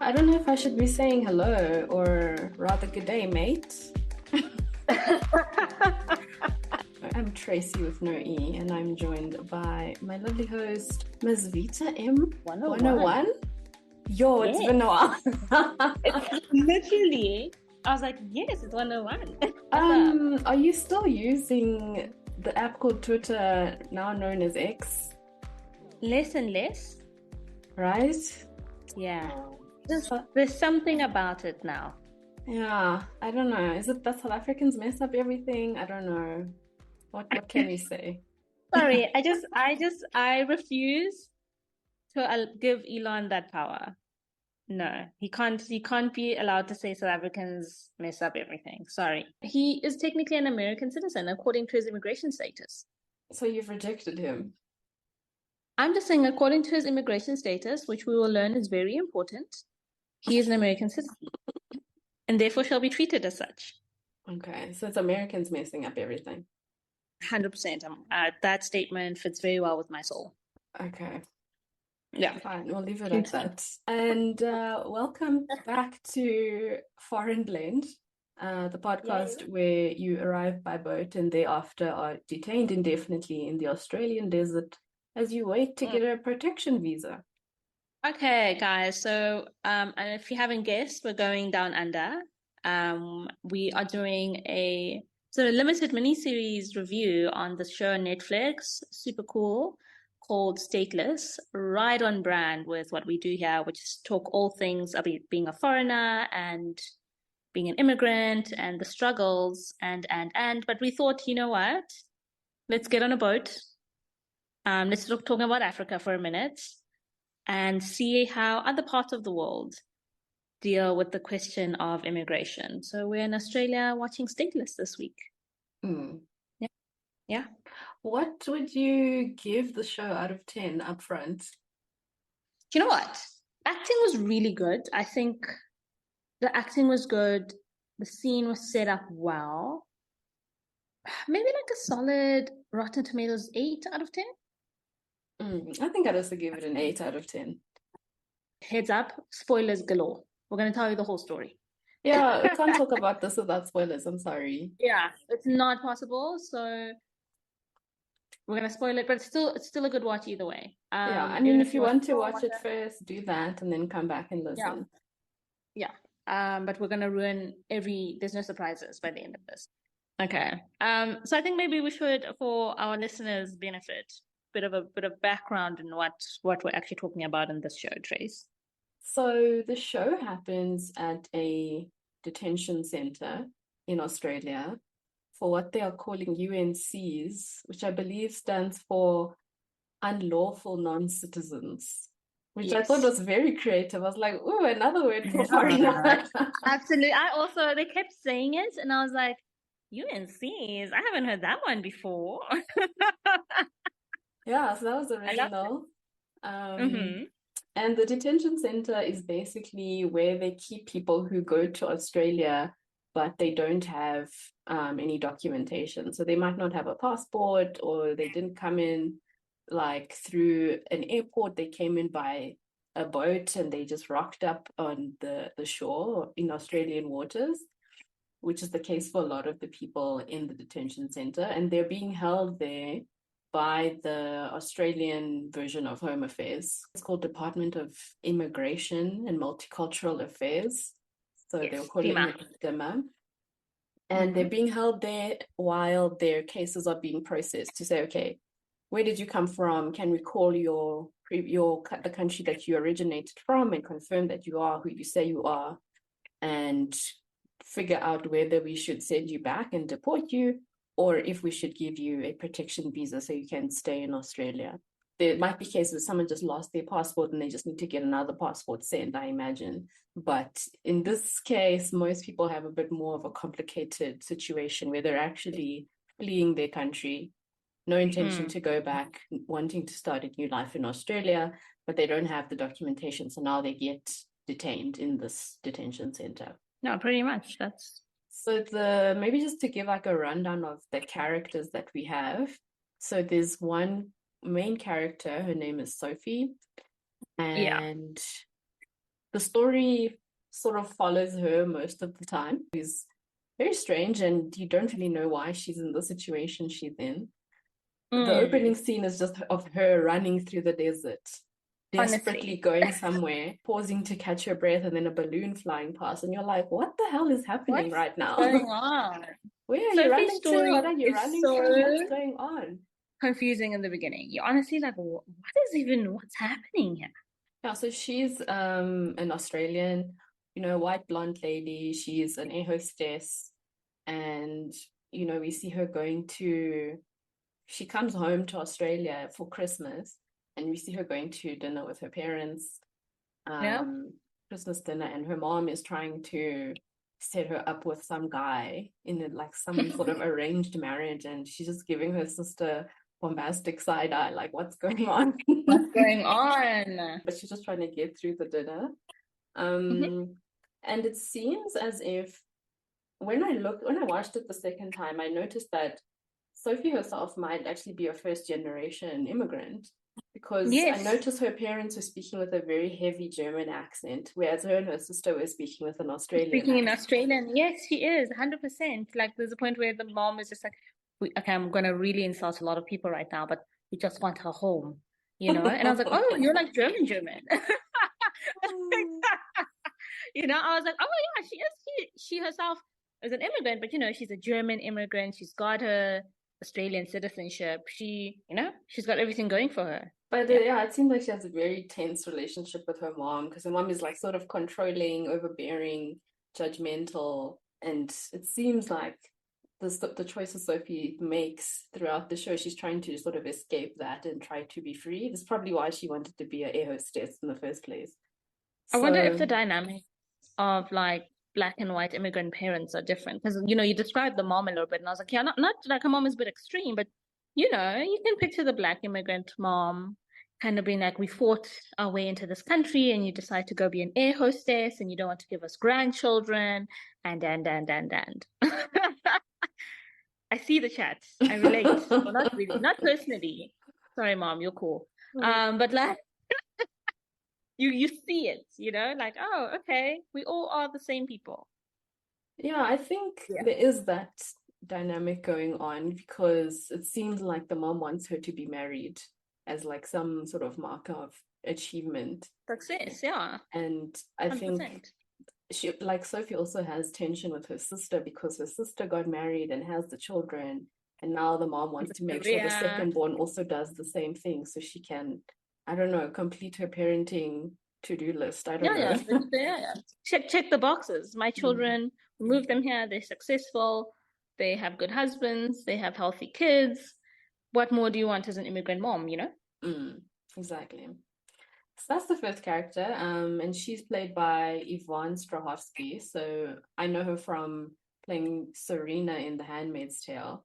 I don't know if I should be saying hello or rather good day, mate. I'm Tracy with no E, and I'm joined by my lovely host, Ms. Vita M. 101. Yo, it's Yes. been a while. It's literally, I was like, yes, it's 101. What's up? Are you still using the app called Twitter, now known as X, Less and less. right? Yeah. There's something about it now. Yeah, I don't know. Is it that South Africans mess up everything? I don't know. What can we say? Sorry, I refuse to give Elon that power. No, he can't be allowed to say South Africans mess up everything. Sorry. He is technically an American citizen according to his immigration status. So you've rejected him. I'm just saying, according to his immigration status, which we will learn is very important, he is an American citizen and therefore shall be treated as such. Okay, so it's Americans messing up everything. 100%. That statement fits very well with my soul. Okay, Yeah. fine. We'll leave it at that. And welcome back to Foreign Blend, the podcast where you arrive by boat and thereafter are detained indefinitely in the Australian desert as you wait to get a protection visa. Okay, guys. So, and if you haven't guessed, we're going down under. We are doing a limited miniseries review on the show on Netflix, super cool, called Stateless, right on brand with what we do here, which is talk all things about being a foreigner and being an immigrant and the struggles and. But we thought, you know what? Let's get on a boat. Let's talk about Africa for a minute and see how other parts of the world deal with the question of immigration. So we're in Australia watching Stateless this week. Mm. Yeah. What would you give the show out of 10 up front? You know what? Acting was really good. I think the acting was good. The scene was set up well. Maybe like a solid Rotten Tomatoes 8 out of 10. I think I'd also give it an 8 out of 10. Heads up, spoilers galore. We're going to tell you the whole story. Yeah, we can't talk about this without spoilers. I'm sorry. Yeah, it's not possible. So we're going to spoil it, but it's still a good watch either way. Yeah, I mean, if you want to watch it first, do that and then come back and listen. Yeah. But we're going to ruin there's no surprises by the end of this. Okay. So I think maybe we should, for our listeners' benefit, bit of background in what we're actually talking about in this show, Trace. So the show happens at a detention center in Australia for what they are calling UNCs, which I believe stands for unlawful non-citizens, which I thought was very creative. I was like, ooh, another word for foreigner. Absolutely. They kept saying it and I was like, UNCs? I haven't heard that one before. Yeah, so that was original. And the detention center is basically where they keep people who go to Australia, but they don't have any documentation. So they might not have a passport, or they didn't come in like through an airport. They came in by a boat and they just rocked up on the shore in Australian waters, which is the case for a lot of the people in the detention center. And they're being held there by the Australian version of Home Affairs. It's called Department of Immigration and Multicultural Affairs. So they'll call it DIMA. And they're being held there while their cases are being processed to say, okay, where did you come from? Can we call the country that you originated from and confirm that you are who you say you are, and figure out whether we should send you back and deport you, or if we should give you a protection visa so you can stay in Australia. There might be cases where someone just lost their passport and they just need to get another passport sent, I imagine. But in this case, most people have a bit more of a complicated situation where they're actually fleeing their country, no intention to go back, wanting to start a new life in Australia, but they don't have the documentation. So now they get detained in this detention center. No, pretty much. So maybe just to give like a rundown of the characters that we have. So there's one main character, her name is Sophie, and the story sort of follows her most of the time. It's very strange, and you don't really know why she's in the situation she's in. The opening scene is just of her running through the desert, desperately Honestly. going somewhere, pausing to catch her breath, and then a balloon flying past. And you're like, what the hell is happening What's right now? going on? Where are you Sophie's running to? story What are you is running so from? What's going on? confusing in the beginning. You're honestly like, what's happening here? Yeah, so she's an Australian, white blonde lady. She's an air hostess, and we see her she comes home to Australia for Christmas, and we see her going to dinner with her parents, Yeah. Christmas dinner, and her mom is trying to set her up with some guy in like some sort of arranged marriage, and she's just giving her sister bombastic side eye, like, what's going on? What's going on? But she's just trying to get through the dinner. And it seems as if when I watched it the second time, I noticed that Sophie herself might actually be a first generation immigrant, because I noticed her parents were speaking with a very heavy German accent, whereas her and her sister were speaking with an Australian Speaking in accent. Australian, yes, she is 100%. Like, there's a point where the mom is just like, okay, I'm gonna really insult a lot of people right now, but we just want her home, And I was like, oh, you're like German. I was like, oh yeah, she herself is an immigrant, but she's a German immigrant. She's got her Australian citizenship. She's got everything going for her. But it seems like she has a very tense relationship with her mom, because her mom is like sort of controlling, overbearing, judgmental, and it seems like the choices Sophie makes throughout the show, she's trying to sort of escape that and try to be free. That's probably why she wanted to be an air hostess in the first place. I wonder if the dynamic of like black and white immigrant parents are different, because you described the mom a little bit, and I was like, yeah, not like her mom is a bit extreme, but you can picture the black immigrant mom kind of being like, we fought our way into this country, and you decide to go be an air hostess, and you don't want to give us grandchildren, and. I see the chat. I relate. Well, not really, not personally. Sorry, mom, you're cool. But like, you see it, like, oh, okay, we all are the same people. Yeah, I think there is that dynamic going on, because it seems like the mom wants her to be married as like some sort of marker of achievement. Success, yeah. And I 100%. Think she, like Sophie, also has tension with her sister, because her sister got married and has the children, and now the mom wants to make sure the second born also does the same thing, so she can, I don't know, complete her parenting to-do list. I don't know. Yeah. Check the boxes. My children, move them here, they're successful, they have good husbands, they have healthy kids. What more do you want as an immigrant mom, Exactly. So that's the first character, and she's played by Yvonne Strahovski. So I know her from playing Serena in The Handmaid's Tale.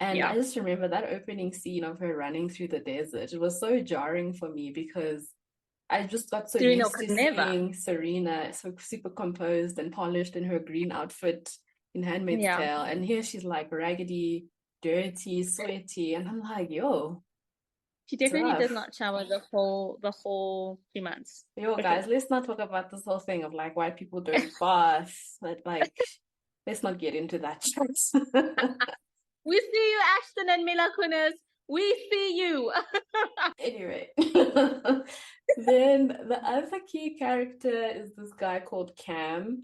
And I just remember that opening scene of her running through the desert. It was so jarring for me, because I just got so used to seeing Serena so super composed and polished in her green outfit in Handmaid's Tale. And here she's like raggedy, dirty, sweaty. And I'm like, yo. She definitely does not shower the whole 3 months. Yo, guys, let's not talk about this whole thing of like white people don't bath. But like, let's not get into that. We see you, Ashton and Mila Kunis. We see you. Anyway, then the other key character is this guy called Cam.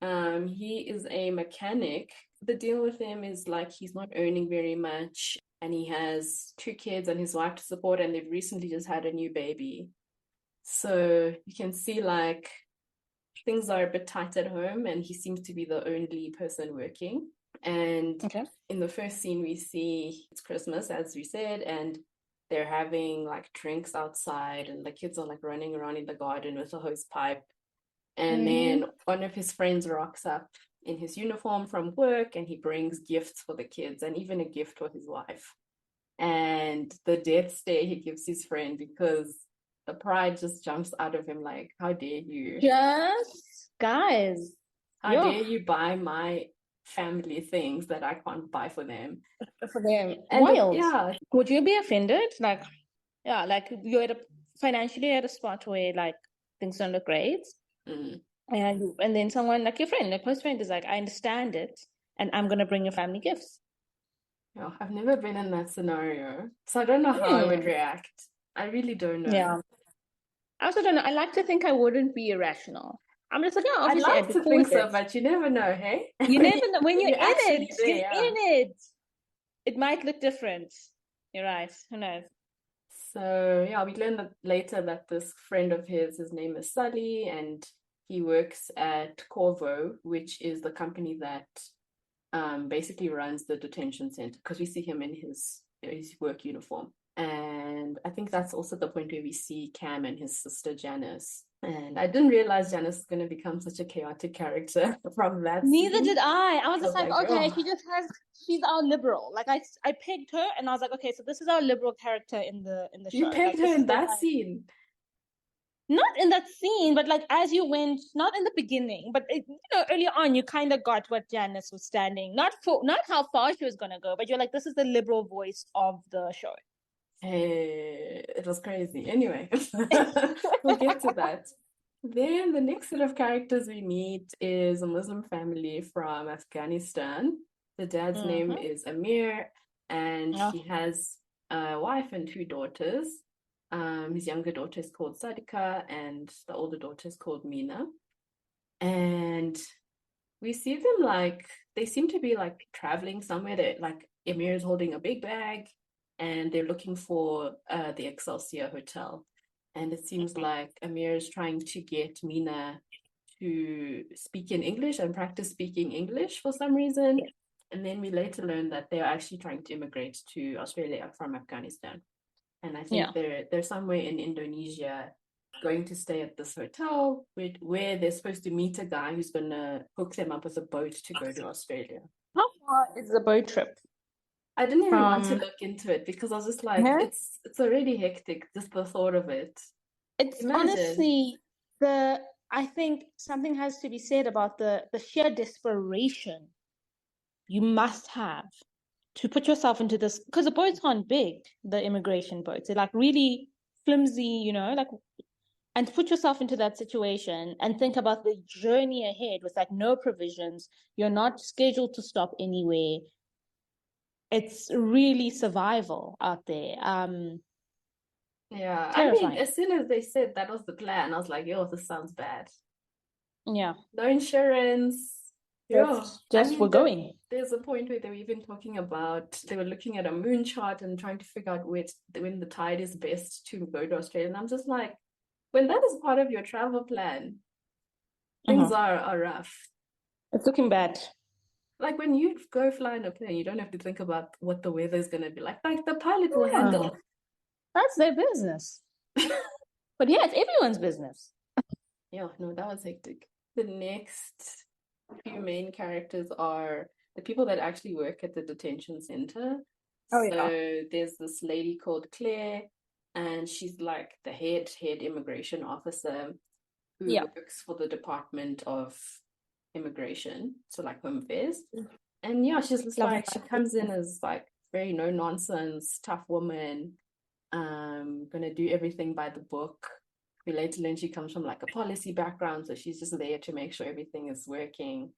He is a mechanic. The deal with him is like he's not earning very much, and he has 2 kids and his wife to support, and they've recently just had a new baby. So you can see like things are a bit tight at home, and he seems to be the only person working. And in the first scene, we see it's Christmas, as we said, and they're having like drinks outside, and the kids are like running around in the garden with a hose pipe. And then one of his friends rocks up in his uniform from work, and he brings gifts for the kids and even a gift for his wife. And the death stare he gives his friend, because the pride just jumps out of him like, how dare you? Yes, guys. How dare you buy my family things that I can't buy for them? And wild. Would you be offended? Like, like you're financially at a spot where like things don't look great, Mm. And then someone like your friend, a close friend, is like, I understand it, and I'm gonna bring your family gifts. Oh, I've never been in that scenario, so I don't know how I would Hmm. react. I really don't know. Yeah. I also don't know. I like to think I wouldn't be irrational. I'm just like, yeah, I'd obviously I'd like be to think so, cautious. but you never know, hey? You When you, never know when when you're you're in actually it. there, You're yeah. in it. It might look different. You're right. Who knows? So yeah, we learned that later that this friend of his name is Sully, and he works at Corvo, which is the company that basically runs the detention center, because we see him in his work uniform. And I think that's also the point where we see Cam and his sister Janice. And I didn't realize Janice is going to become such a chaotic character from that Neither scene. did I. I was I just was like, like, okay, oh, she's our liberal. Like I pegged her, and I was like, okay, so this is our liberal character in the you show. pegged Like her this is in the that guy. scene. Not in that scene, but like as you went, not in the beginning, but earlier on, you kind of got what Janice was standing, not how far she was gonna go, but you're like, this is the liberal voice of the show. Hey, it was crazy. Anyway, we'll get to that. Then the next set of characters we meet is a Muslim family from Afghanistan. The dad's name Mm-hmm. is Amir, and Oh, he has a wife and two daughters. His younger daughter is called Sadika, and the older daughter is called Mina. And we see them like they seem to be like traveling somewhere. That like Emir is holding a big bag, and they're looking for the Excelsior Hotel. And it seems like Amir is trying to get Mina to speak in English and practice speaking English for some reason. yeah. And then we later learn that they're actually trying to immigrate to Australia from Afghanistan. And I think Yeah. they're somewhere in Indonesia going to stay at this hotel where they're supposed to meet a guy who's going to hook them up with a boat to go to Australia. How far is the boat trip I didn't even want to from look into it because I was just like, here? it's already hectic, just the thought of it. It's Imagine. honestly I think something has to be said about the sheer desperation you must have to put yourself into this, because the boats aren't big, the immigration boats. They're like really flimsy, like, and to put yourself into that situation and think about the journey ahead with like no provisions. You're not scheduled to stop anywhere. It's really survival out there. Yeah, I mean, Terrifying. as soon as they said that was the plan, I was like, yo, this sounds bad. Yeah. No insurance. Yeah, I Just we're mean, going. there's a point where they were even talking about they were looking at a moon chart and trying to figure out when the tide is best to go to Australia. And I'm just like, when that is part of your travel plan, things Uh-huh. are rough. It's looking bad. Like when you go fly in a plane, you don't have to think about what the weather is going to be like. Like the pilot will handle Yeah, that's their business. it. But yeah, it's everyone's business. Yeah, no, that was hectic. The next few main characters are the people that actually work at the detention center. Oh yeah. So there's this lady called Claire, and she's like the head immigration officer who Yeah. works for the Department of Immigration, so like Home Affairs. And yeah, she's just Lovely. like she comes in as like very no nonsense, tough woman, gonna do everything by the book. We later learn she comes from like a policy background, so she's just there to make sure everything is working.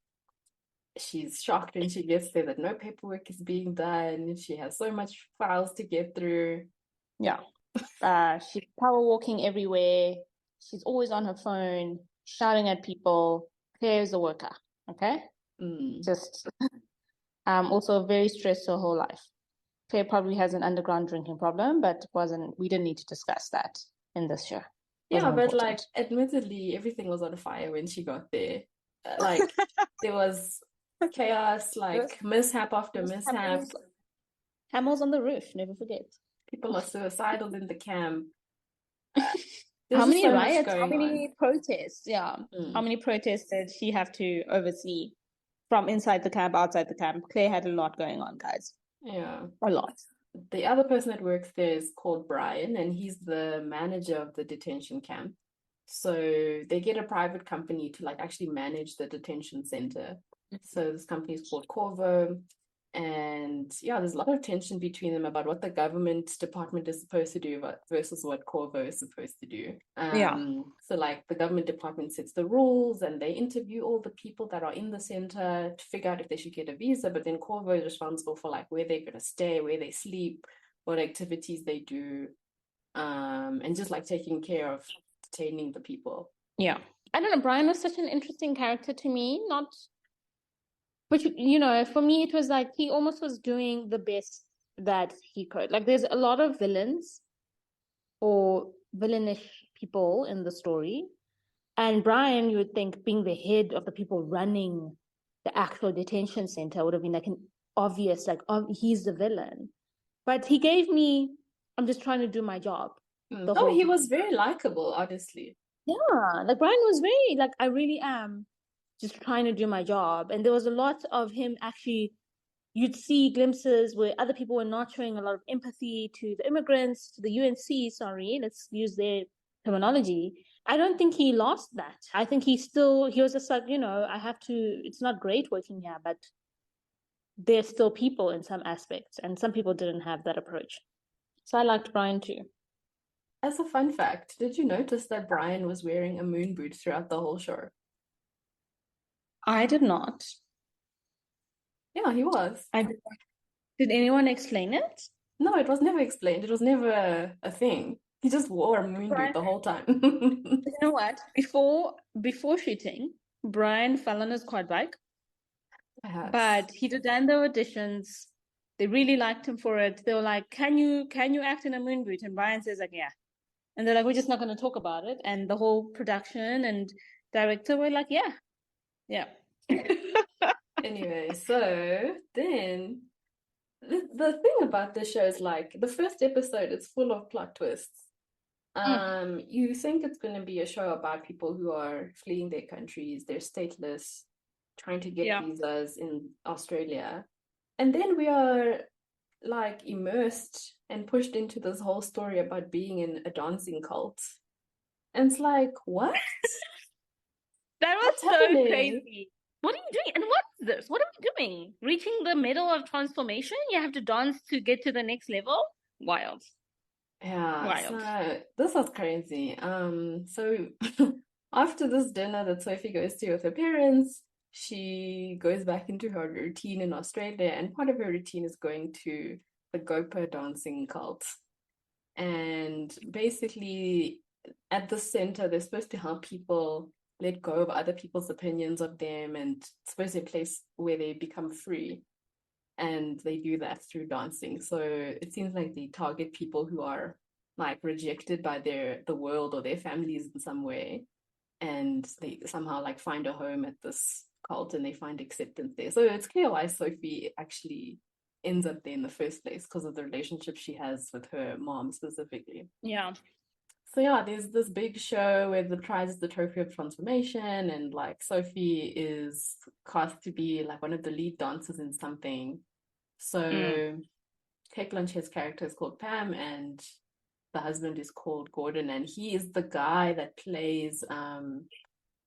She's shocked when she gets there that no paperwork is being done. She has so much files to get through. Yeah. She's power walking everywhere. She's always on her phone, shouting at people. Claire's a worker. Okay. Mm. Just also very stressed her whole life. Claire probably has an underground drinking problem, but we didn't need to discuss that in this show. Yeah, Wasn't but like, important. admittedly, everything was on fire when she got there. Like, there was chaos, like mishap after mishap. Camels on the roof, never forget. People are suicidal in the camp. Uh, there's How just many so much riots? How going on. many protests? Yeah. How Mm. many protests did she have to oversee from inside the camp, outside the camp? Claire had a lot going on, guys. Yeah. A lot. The other person that works there is called Brian, and he's the manager of the detention camp. So they get a private company to like actually manage the detention center. So this company is called Corvo. And yeah, there's a lot of tension between them about what the government department is supposed to do versus what Corvo is supposed to do. Yeah. So like the government department sets the rules and they interview all the people that are in the center to figure out if they should get a visa, but then Corvo is responsible for like where they're going to stay, where they sleep, what activities they do, and just like taking care of detaining the people. Yeah. I don't know. Brian was such an interesting character to me. Not, but for me, it was like he almost was doing the best that he could. Like, there's a lot of villains or villainish people in the story. And Brian, you would think, being the head of the people running the actual detention center would have been like an obvious, like, oh, he's the villain. But he gave me, I'm just trying to do my job. The Oh, whole he time. was very likable, honestly. Yeah, like Brian was very, like, I really am just trying to do my job. And there was a lot of him actually, you'd see glimpses where other people were not showing a lot of empathy to the immigrants, to the UNC, sorry, let's use their terminology. I don't think he lost that. I think he was just like, it's not great working here, but there's still people in some aspects. And some people didn't have that approach. So I liked Brian too. As a fun fact, did you notice that Brian was wearing a moon boot throughout the whole show? I did not. Yeah, he was. Did anyone explain it? No, it was never explained. It was never a thing. He just wore a moon boot Brian, the whole time. you know what? Before shooting, Brian fell on his quad bike, Perhaps. but he did done the auditions. They really liked him for it. They were like, "Can you act in a moon boot?" And Brian says like, "Yeah." And they're like, "We're just not going to talk about it." And the whole production and director were like, "Yeah, yeah." Anyway, so then the thing about this show is like the first episode is full of plot twists. You think it's going to be a show about people who are fleeing their countries, they're stateless, trying to get Yeah. visas in Australia. And then we are like immersed and pushed into this whole story about being in a dancing cult. And it's like, what? That was What's so happening? crazy. What are you doing? And what's this? What are we doing? Reaching the middle of transformation? You have to dance to get to the next level? Wild. Yeah, Wild. so this was crazy. So after this dinner that Sophie goes to with her parents, she goes back into her routine in Australia, and part of her routine is going to the Gopa dancing cult. And basically, at the center, they're supposed to help people let go of other people's opinions of them, and it's supposed to be a place where they become free. And they do that through dancing. So it seems like they target people who are like rejected by the world or their families in some way, and they somehow like find a home at this cult and they find acceptance there. So it's clear why Sophie actually ends up there in the first place, because of the relationship she has with her mom specifically. Yeah. So yeah, there's this big show where the prize is the trophy of transformation, and like Sophie is cast to be like one of the lead dancers in something. So Cate Blanchett's character is called Pam, and the husband is called Gordon, and he is the guy that plays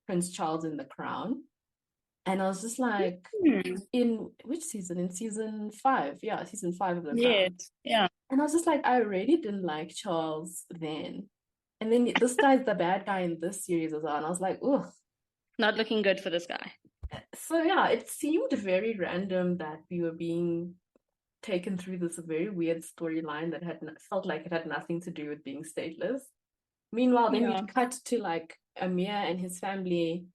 Prince Charles in The Crown. And I was just like, in which season? In season 5. Yeah, season 5 of The Crown. Yes. Yeah. And I was just like, I really didn't like Charles then. And then this guy's the bad guy in this series as well. And I was like, ugh. Not looking good for this guy. So yeah, it seemed very random that we were being taken through this very weird storyline that felt like it had nothing to do with being stateless. Meanwhile, then we'd cut to like Amir and his family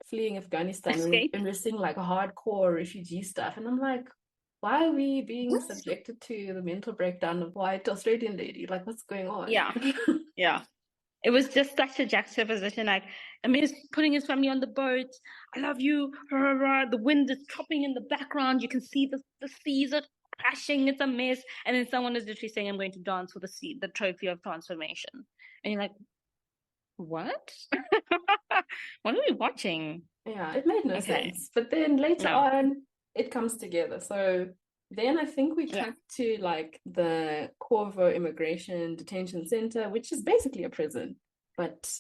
fleeing Afghanistan, and we're seeing like hardcore refugee stuff. And I'm like, why are we being subjected to the mental breakdown of white Australian lady? Like, what's going on? Yeah. Yeah. It was just such a juxtaposition. Like, Amir's putting his family on the boat. I love you. The wind is chopping in the background. You can see the seas are crashing. It's a mess. And then someone is literally saying, I'm going to dance for the trophy of transformation. And you're like, what? What are we watching? Yeah, it made no sense. But then later on, it comes together. So then I think we cut to like the Corvo Immigration Detention Center, which is basically a prison. But,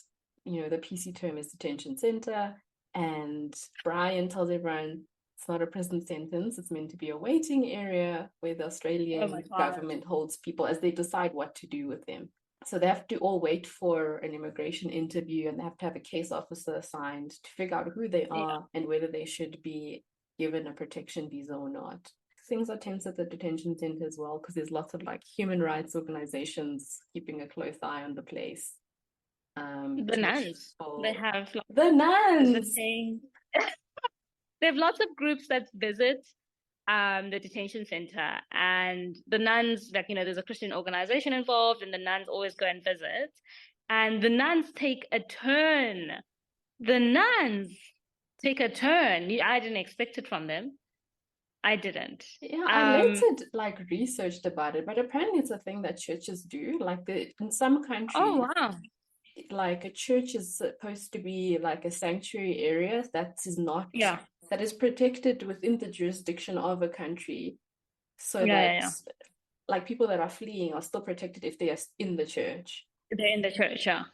the PC term is detention center. And Brian tells everyone, It's not a prison sentence. It's meant to be a waiting area where the Oh Australian my God. government holds people as they decide what to do with them. So they have to all wait for an immigration interview, and they have to have a case officer assigned to figure out who they are and whether they should be given a protection visa or not. Things are tense at the detention center as well, because there's lots of like human rights organizations keeping a close eye on the place. The nuns, they have like the nuns. visiting. They have lots of groups that visit the detention center, and the nuns, like, there's a Christian organization involved, and the nuns always go and visit, and the nuns take a turn. The nuns take a turn. I didn't expect it from them. I didn't. Yeah, I later like researched about it, but apparently it's a thing that churches do. Like in some countries, oh wow, like a church is supposed to be like a sanctuary area that is not, that is protected within the jurisdiction of a country, so that like people that are fleeing are still protected if they are in the church. They're in the church, yeah.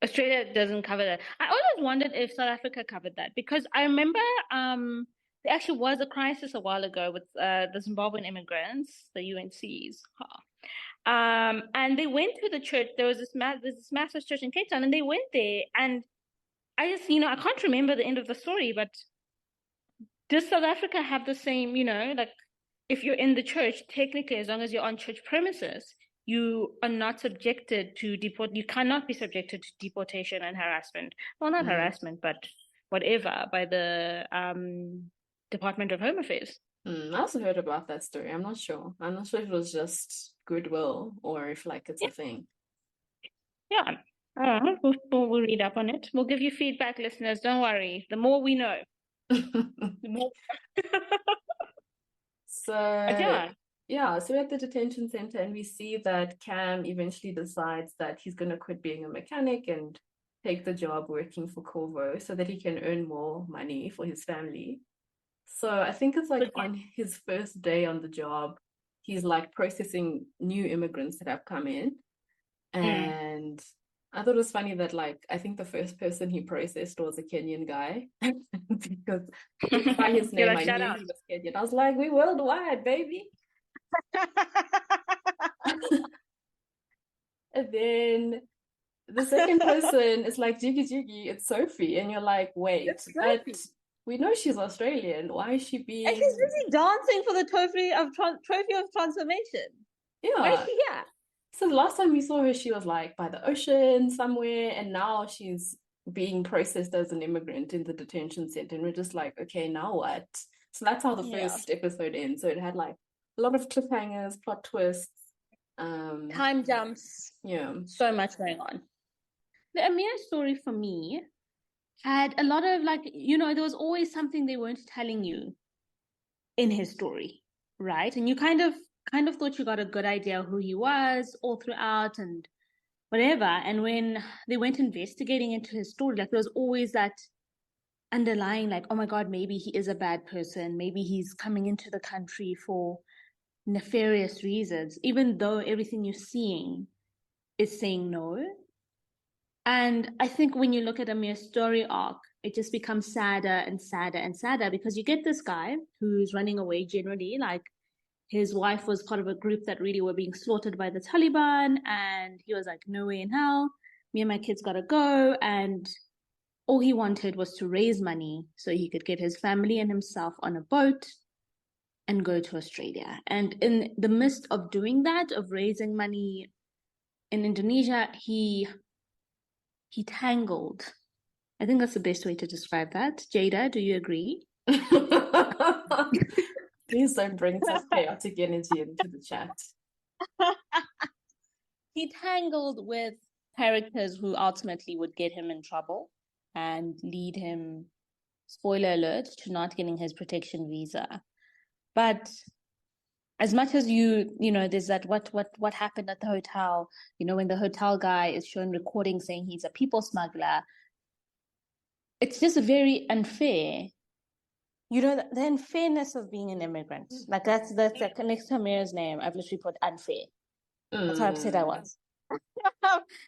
Australia doesn't cover that. I always wondered if South Africa covered that, because I remember there actually was a crisis a while ago with the Zimbabwean immigrants, the UNCs. And they went to the church. There was this massive church in Cape Town, and they went there. And I just, I can't remember the end of the story, but does South Africa have the same, like if you're in the church, technically, as long as you're on church premises, you are not subjected to you cannot be subjected to deportation and harassment. Well, not harassment, but whatever, by the Department of Home Affairs. I also heard about that story. I'm not sure if it was just goodwill or if like it's a thing. Yeah. We'll read up on it. We'll give you feedback, listeners. Don't worry. The more we know, the more. So so we're at the detention center, and we see that Cam eventually decides that he's going to quit being a mechanic and take the job working for Corvo so that he can earn more money for his family. So I think it's like on his first day on the job, he's like processing new immigrants that have come in. And I thought it was funny that like, I think the first person he processed was a Kenyan guy because by his name, I knew he was Kenyan. I was like, we worldwide, baby. And then the second person is like, Jiggy Jiggy, it's Sophie. And you're like, wait, but we know she's Australian. Why is she being... And she's busy dancing for the trophy of transformation. Yeah. Why is she here? So the last time we saw her, she was like by the ocean somewhere, and now she's being processed as an immigrant in the detention center. And we're just like, okay, now what? So that's how the first episode ends. So it had like a lot of cliffhangers, plot twists, time jumps. Yeah. So much going on. The Amir story for me had a lot of like, there was always something they weren't telling you in his story, right? And you kind of thought you got a good idea of who he was all throughout and whatever. And when they went investigating into his story, like there was always that underlying, like, oh my God, maybe he is a bad person. Maybe he's coming into the country for nefarious reasons, even though everything you're seeing is saying no. And I think when you look at Amir's story arc, it just becomes sadder and sadder and sadder, because you get this guy who's running away generally, like his wife was part of a group that really were being slaughtered by the Taliban, and he was like, no way in hell, me and my kids gotta go. And all he wanted was to raise money so he could get his family and himself on a boat and go to Australia. And in the midst of doing that, of raising money in Indonesia, he tangled. I think that's the best way to describe that. Jada, do you agree? Please don't bring such chaotic energy into the chat. He tangled with characters who ultimately would get him in trouble and lead him, spoiler alert, to not getting his protection visa. But as much as there's that what happened at the hotel, when the hotel guy is shown recording saying he's a people smuggler, it's just very unfair. The unfairness of being an immigrant. Like that's like next to Amir's name, I've literally put unfair. That's how upset I was.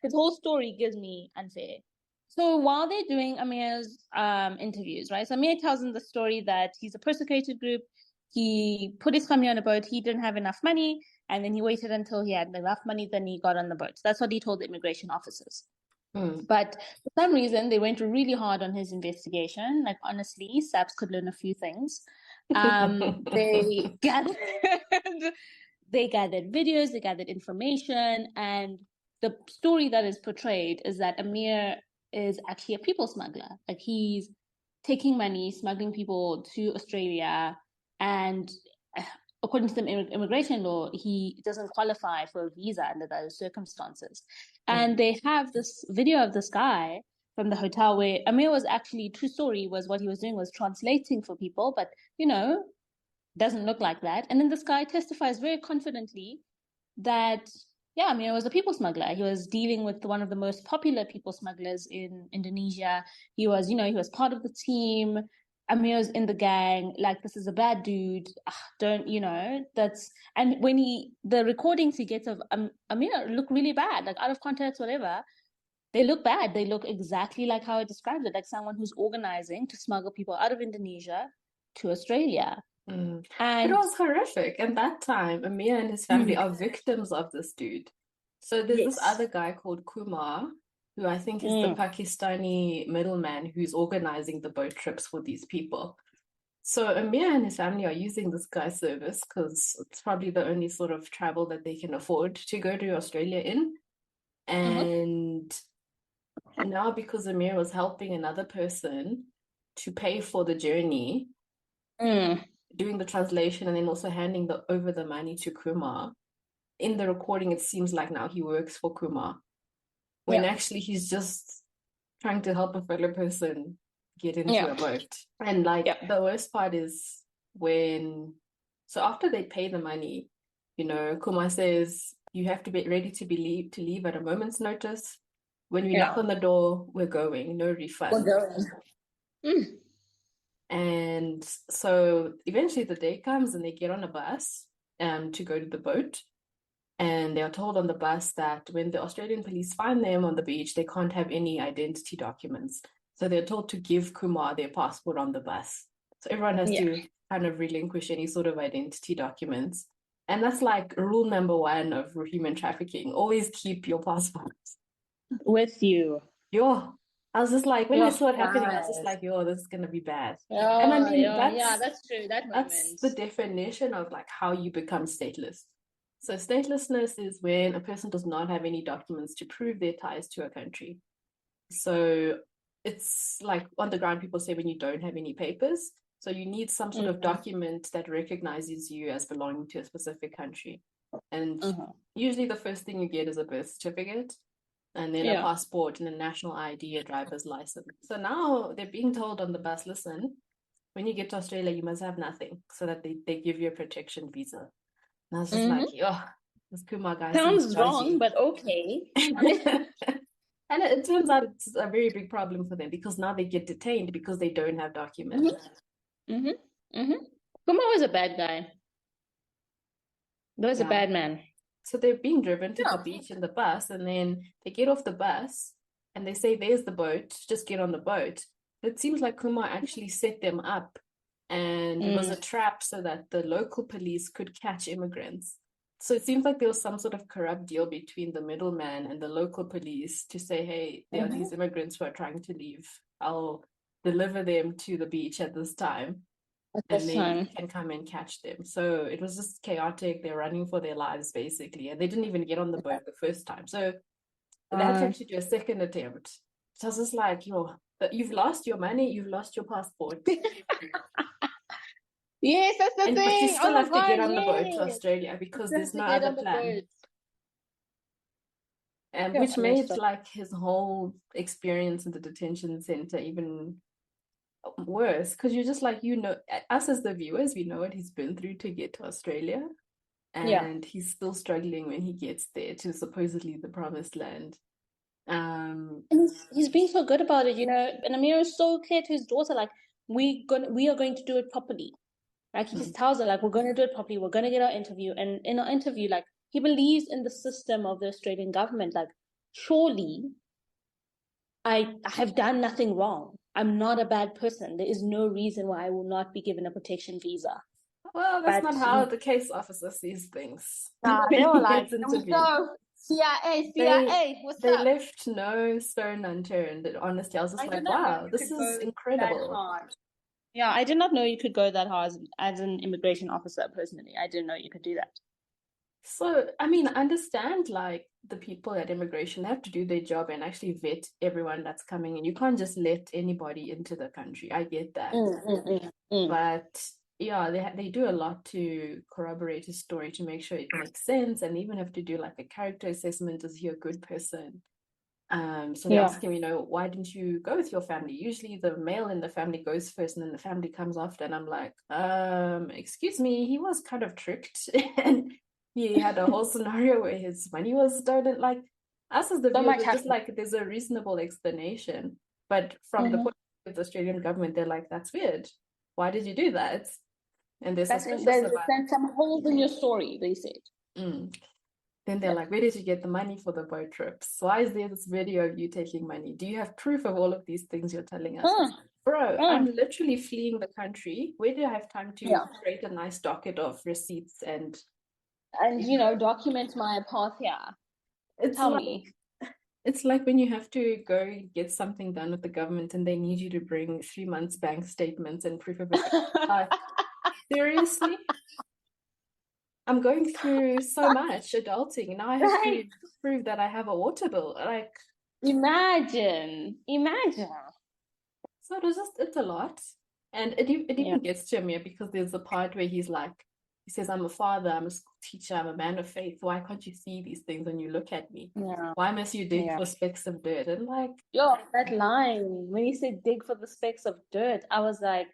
His whole story gives me unfair. So while they're doing Amir's interviews, right? So Amir tells them the story that he's a persecuted group. He put his family on a boat. He didn't have enough money, and then he waited until he had enough money. Then he got on the boat. That's what he told the immigration officers. But for some reason, they went really hard on his investigation. Like honestly, SAPS could learn a few things. They gathered, they gathered videos, they gathered information, and the story that is portrayed is that Amir is actually a people smuggler. Like he's taking money, smuggling people to Australia, and according to the immigration law, he doesn't qualify for a visa under those circumstances. And they have this video of this guy from the hotel where Amir was actually, true story, was what he was doing was translating for people, but doesn't look like that. And then this guy testifies very confidently that Amir was a people smuggler. He was dealing with one of the most popular people smugglers in Indonesia. He was, he was part of the team. Amir's in the gang. Like, this is a bad dude. And when the recordings he gets of Amir look really bad, like out of context, whatever. They look bad. They look exactly like how I described it, like someone who's organizing to smuggle people out of Indonesia to Australia. And it was horrific. And that time, Amir and his family are victims of this dude. So there's this other guy called Kumar, who I think is the Pakistani middleman who's organizing the boat trips for these people. So Amir and his family are using this guy's service because it's probably the only sort of travel that they can afford to go to Australia in. And now because Amir was helping another person to pay for the journey, doing the translation and then also handing over the money to Kumar, in the recording, it seems like now he works for Kumar, when actually he's just trying to help a fellow person get into a boat. And the worst part is so after they pay the money, Kumar says, you have to be ready to leave at a moment's notice. When we knock on the door, we're going, no refund. We're going. And so eventually the day comes and they get on a bus to go to the boat. And they are told on the bus that when the Australian police find them on the beach, they can't have any identity documents. So they're told to give Kumar their passport on the bus. So everyone has to kind of relinquish any sort of identity documents. And that's like rule number 1 of human trafficking. Always keep your passport with you. I was just like, when I saw it happening, I was just like, this is going to be bad. And I mean, that's true. That's the definition of like how you become stateless. So statelessness is when a person does not have any documents to prove their ties to a country. So it's like on the ground, people say when you don't have any papers. So you need some sort of document that recognizes you as belonging to a specific country. And usually the first thing you get is a birth certificate, and then a passport and a national ID, a driver's license. So now they're being told on the bus, listen, when you get to Australia, you must have nothing, so that they give you a protection visa. And I was just like, this Kumar guy sounds wrong, but okay. And it turns out it's a very big problem for them because now they get detained because they don't have documents. Kumar was a bad guy. He was a bad man. So they're being driven to the beach in the bus, and then they get off the bus and they say, there's the boat, just get on the boat. It seems like Kumar actually set them up, and it was a trap so that the local police could catch immigrants. So it seems like there was some sort of corrupt deal between the middleman and the local police to say, hey, there are these immigrants who are trying to leave. I'll deliver them to the beach at this time. And then you can come and catch them. So it was just chaotic. They're running for their lives, basically. And they didn't even get on the boat the first time. So they had to actually do a second attempt. So I was just like, you've lost your money, you've lost your passport. Yes, that's the thing. But you still have to get on the boat to Australia because there's no other plan. Which made like his whole experience in the detention center even worse, because you're just like, us as the viewers, we know what he's been through to get to Australia, and he's still struggling when he gets there to supposedly the promised land. And he's being so good about it, and Amir is so clear to his daughter, like, we are going to do it properly. Like, he just tells her, like, we're going to do it properly, we're going to get our interview. And in our interview, like, he believes in the system of the Australian government. Like, surely I have done nothing wrong. I'm not a bad person. There is no reason why I will not be given a protection visa. Well, that's not But how the case officer sees things nah, when they were he like, gets here we interviewed. go. CIA, They CIA, what's they up? left no stone unturned. And honestly, I was just I did like, not know wow, you this could is go that incredible. hard. Yeah, I did not know you could go that hard as an immigration officer personally. I didn't know you could do that. So, I mean, I understand like the people at immigration have to do their job and actually vet everyone that's coming in. You can't just let anybody into the country. I get that. But yeah, they do a lot to corroborate his story to make sure it makes sense, and even have to do like a character assessment. Is he a good person? So they ask him, why didn't you go with your family? Usually the male in the family goes first and then the family comes after. And I'm like, excuse me, he was kind of tricked. And he had a whole scenario where his money was stolen. Like, us as the viewers, we're just like, there's a reasonable explanation. But from the point of the Australian government, they're like, that's weird. Why did you do that? And they're suspicious about There's some holes in your story, they said. Then they're like, where did you get the money for the boat trips? Why is there this video of you taking money? Do you have proof of all of these things you're telling us? Bro, I'm literally fleeing the country. Where do I have time to create a nice docket of receipts and document my path here? Tell me. It's like when you have to go get something done with the government and they need you to bring 3 months bank statements and proof of it. Like, seriously? I'm going through so much adulting. Now I have to prove that I have a water bill. Like, imagine. So it's a lot. And it even gets to me because there's a part where he says, I'm a father, I'm a school teacher, I'm a man of faith. Why can't you see these things when you look at me? Yeah. Why must you dig for specks of dirt? And like, that line, when he said dig for the specks of dirt, I was like,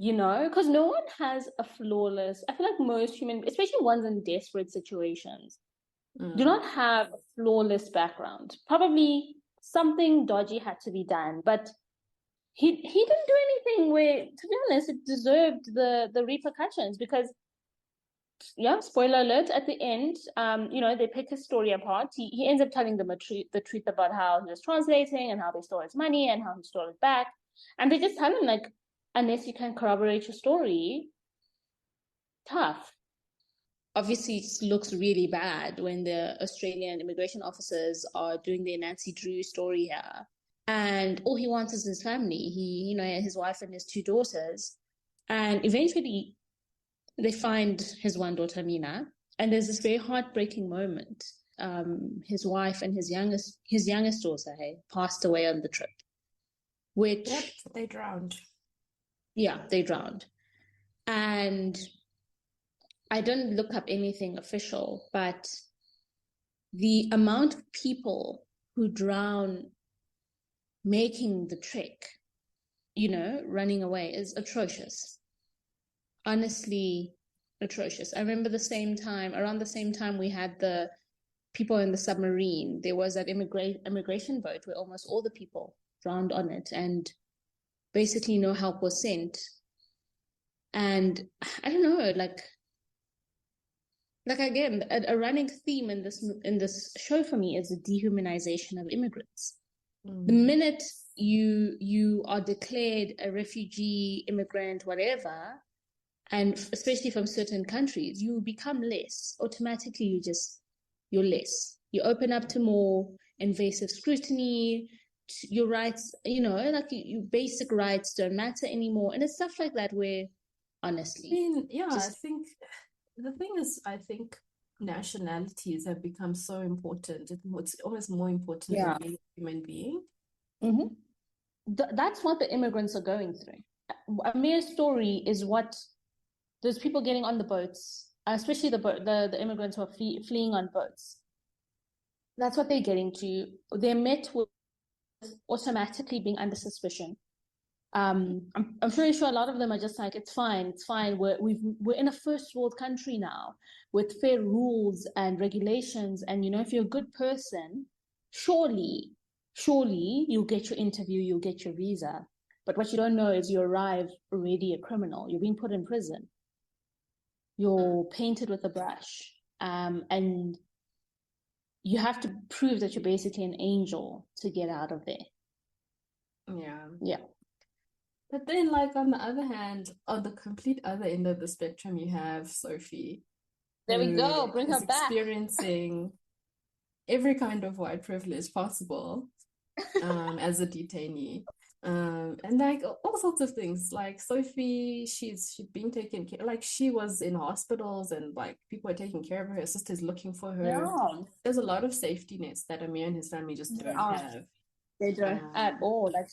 because no one has a flawless, I feel like most human, especially ones in desperate situations, do not have a flawless background. Probably something dodgy had to be done, but he didn't do anything where, to be honest, it deserved the repercussions because, spoiler alert, at the end, they pick his story apart. He ends up telling them the truth about how he was translating and how they stole his money and how he stole it back. And they just tell him, like, unless you can corroborate your story, tough. Obviously, it looks really bad when the Australian immigration officers are doing their Nancy Drew story here. And all he wants is his family. He, his wife and his 2 daughters. And eventually, they find his one daughter, Mina. And there's this very heartbreaking moment. His wife and his youngest daughter, passed away on the trip. Which they drowned. Yeah, they drowned. And I didn't look up anything official, but the amount of people who drown making the trek, running away is atrocious. Honestly, atrocious. I remember around the same time we had the people in the submarine, there was that immigration boat where almost all the people drowned on it and basically no help was sent. And I don't know, like again, a running theme in this show for me is the dehumanization of immigrants. The minute you are declared a refugee, immigrant, whatever, and especially from certain countries, you become less. Automatically, you're less. You open up to more invasive scrutiny. Your rights, your basic rights don't matter anymore. And it's stuff like that where, honestly, I think the thing is, I think nationalities have become so important. It's almost more important than being a human being. That's what the immigrants are going through. A mere story is what those people getting on the boats, especially the immigrants who are fleeing on boats. That's what they're getting to. They're met with automatically being under suspicion. I'm pretty sure a lot of them are just like, it's fine. We're in a first world country now with fair rules and regulations. And if you're a good person, surely you'll get your interview, you'll get your visa. But what you don't know is you arrive already a criminal. You're being put in prison. You're painted with a brush. And you have to prove that you're basically an angel to get out of there. Yeah. Yeah. But then, like, on the other hand, on the complete other end of the spectrum, you have Sophie, There we who go. Bring is her back. experiencing every kind of white privilege possible as a detainee. And like all sorts of things. Like Sophie, she's been taken care, like she was in hospitals and like people are taking care of her, her sister's looking for her. Yeah. There's a lot of safety nets that Amir and his family just They don't are. have. They don't at all. Like,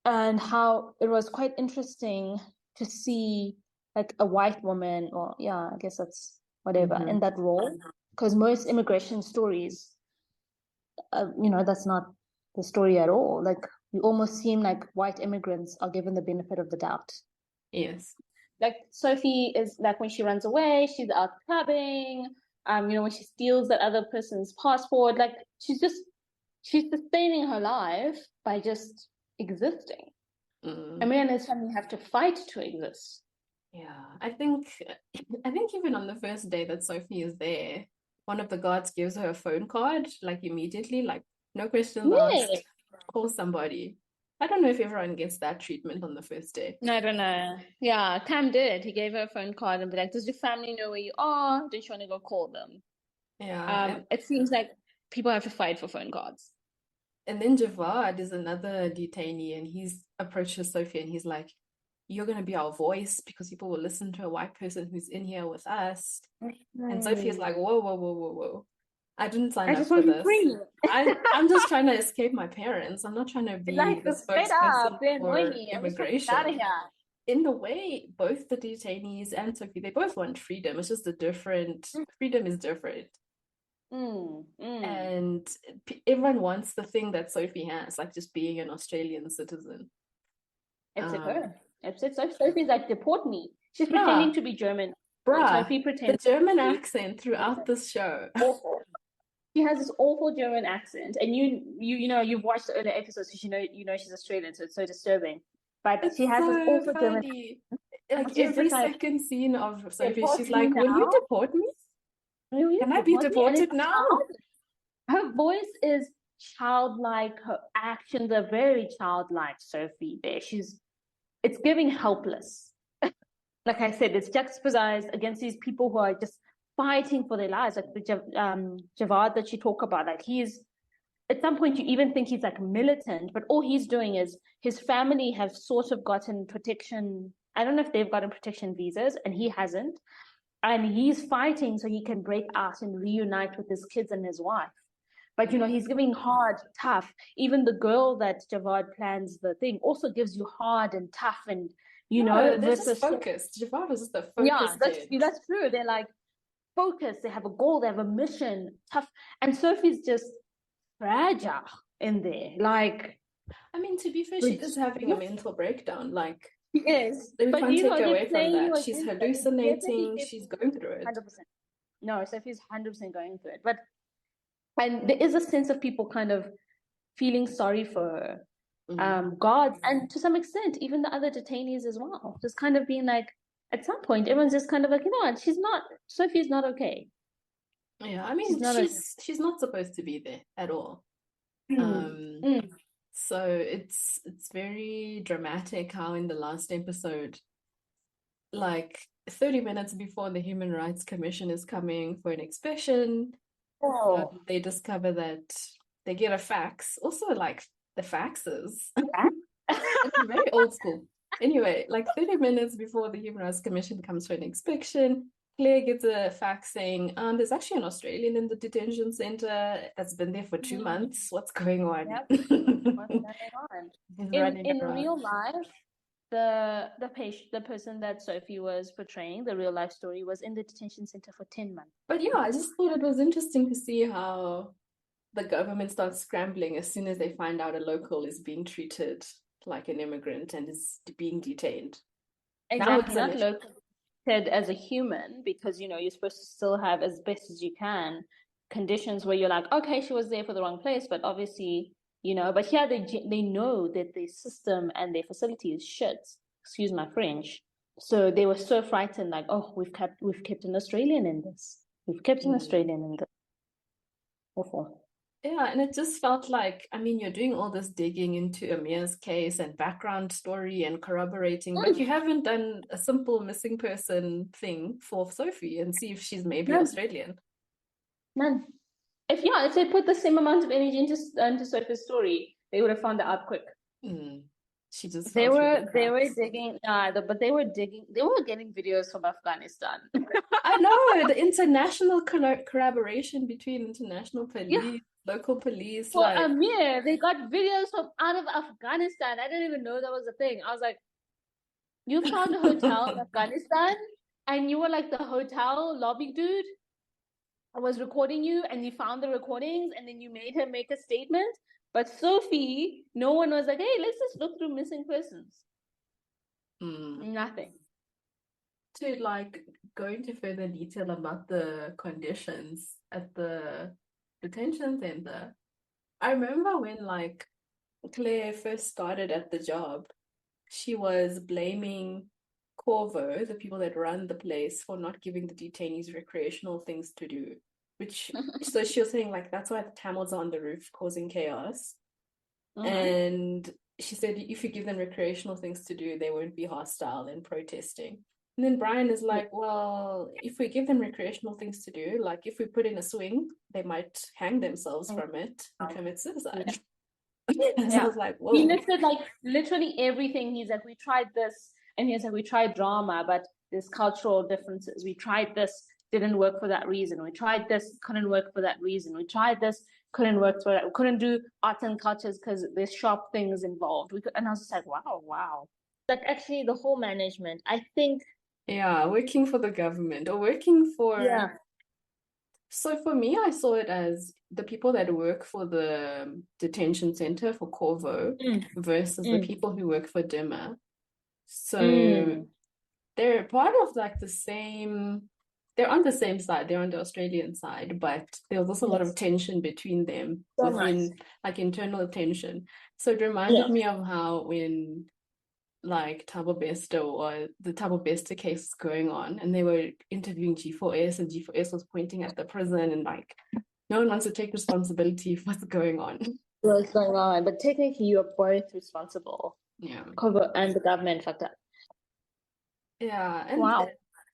and how it was quite interesting to see like a white woman, or yeah, I guess that's whatever, in that role. Because most immigration stories, that's not the story at all. Like, you almost seem like white immigrants are given the benefit of the doubt. Yes. Like Sophie is like, when she runs away, she's out clubbing. When she steals that other person's passport, like she's sustaining her life by just existing. Amir and his family have to fight to exist. Yeah, I think even on the first day that Sophie is there, one of the guards gives her a phone card, like immediately, like no questions Yeah. asked, call somebody. I don't know if everyone gets that treatment on the first day. No, I don't know. Yeah, Cam did. He gave her a phone card and be like, "Does your family know where you are? Don't you want to go call them?" Yeah, It seems like people have to fight for phone cards. and then Javad is another detainee, and he's approaches Sophie and he's like, "You're gonna be our voice because people will listen to a white person who's in here with us." And Sophie is like, "Whoa, whoa, whoa, whoa, whoa. I didn't sign I up just for want to be this. free. I'm just trying to escape my parents. I'm not trying to be Like, the straight up, spokesperson they annoy for me. I'm just trying to get out of immigration." here. In a way, both the detainees and Sophie, they both want freedom. It's just a different freedom is different. And everyone wants the thing that Sophie has, like just being an Australian citizen. Except her. Except Sophie's like, deport me. She's Yeah, pretending to be German. bruh, Sophie the pretends German to be accent throughout this show. awful. She has this awful German accent, and you've watched the other episodes, so she's Australian, so it's so disturbing. But It's she has this so awful German funny. accent. Like She's every just like, second scene of Sophie, deport she's me like, "Will you now? deport me? Will you Can I be deport me?" And deported it's now?" her voice is childlike. Her actions are very childlike. Sophie, there, it's giving helpless. Like I said, it's juxtaposed against these people who are just fighting for their lives, like the Javad that you talk about. Like, he's at some point you even think he's like militant, but all he's doing is his family have sort of gotten protection. I don't know if they've gotten protection visas, and he hasn't. And he's fighting so he can break out and reunite with his kids and his wife. But he's giving hard, tough. Even the girl that Javad plans the thing also gives you hard and tough, and No, they're just versus focused. Javad is just a yeah, focused kid. that's true. They're like focused. They have a goal. They have a mission. Tough. And Sophie's just fragile in there. Like, I mean, to be fair, she is having a mental breakdown. Like, she is. we But can't take they're away from playing you that. She's against that. hallucinating. She's going through it. 100%. No, Sophie's 100% going through it. And there is a sense of people kind of feeling sorry for her. Guards, and to some extent, even the other detainees as well. Just kind of being like, at some point, everyone's just kind of like, what? Sophie's not okay. Yeah, I mean, she's not supposed to be there at all. So it's very dramatic how in the last episode, like 30 minutes before the Human Rights Commission is coming for an inspection, they discover that they get a fax. Also, like the faxes. It's very old school. Anyway, like 30 minutes before the Human Rights Commission comes for an inspection, Claire gets a fax saying, there's actually an Australian in the detention center that's been there for 2 months. What's going on? Yep. What's going on? In real life, the person that Sophie was portraying, the real life story, was in the detention center for 10 months. But yeah, I just thought it was interesting to see how the government starts scrambling as soon as they find out a local is being treated like an immigrant and is being detained. Exactly, not local as a human, because you're supposed to still have, as best as you can, conditions where you're like, okay, she was there for the wrong place, but obviously, but here they know that their system and their facility is shit. Excuse my French. So they were so frightened, like, oh, we've kept an Australian in this. We've kept an Australian in this. Awful. Yeah, and it just felt like, I mean, you're doing all this digging into Amir's case and background story and corroborating, but you haven't done a simple missing person thing for Sophie and see if she's maybe None, Australian. none. If they put the same amount of energy into Sophie's story, they would have found it out quick. Mm. She just They fell through the were cracks. digging, but they were digging. They were getting videos from Afghanistan. I know the international collaboration between international Yeah, police, local police, for like Amir, they got videos from out of Afghanistan. I didn't even know that was a thing. I was like, you found a hotel in Afghanistan, and you were like the hotel lobby dude. I was recording you, and you found the recordings, and then you made him make a statement. But Sophie, no one was like, hey, let's just look through missing persons. Nothing. to like go into further detail about the conditions at the detention center. I remember when like Claire first started at the job, she was blaming Corvo, the people that run the place, for not giving the detainees recreational things to do. Which, so she was saying, like, that's why the Tamils are on the roof causing chaos. And she said, if you give them recreational things to do, they won't be hostile and protesting. And then Brian is like, well, if we give them recreational things to do, like if we put in a swing, they might hang themselves from it and commit suicide. So I was like, whoa. He listed like literally everything. He's like, we tried this, and he's like, we tried drama, but there's cultural differences. We tried this, didn't work for that reason. We tried this, couldn't work for that reason. We tried this, couldn't work for that. We couldn't do arts and cultures because there's shop things involved. And I was just like, wow. Like actually, the whole management, I think. Yeah, working for the government or working for. Yeah. So for me, I saw it as the people that work for the detention center for Corvo versus the people who work for Dimmer. So they're part of like the same, they're on the same side, they're on the Australian side, but there was also a lot of tension between them within like internal tension. So it reminded me of how when like Thabo Bester or the Thabo Bester case was going on and they were interviewing G4S and G4S was pointing at the prison and like no one wants to take responsibility for what's going on. What's going on? But technically, you're both responsible. Yeah. Corvo and the government fucked up. Yeah, and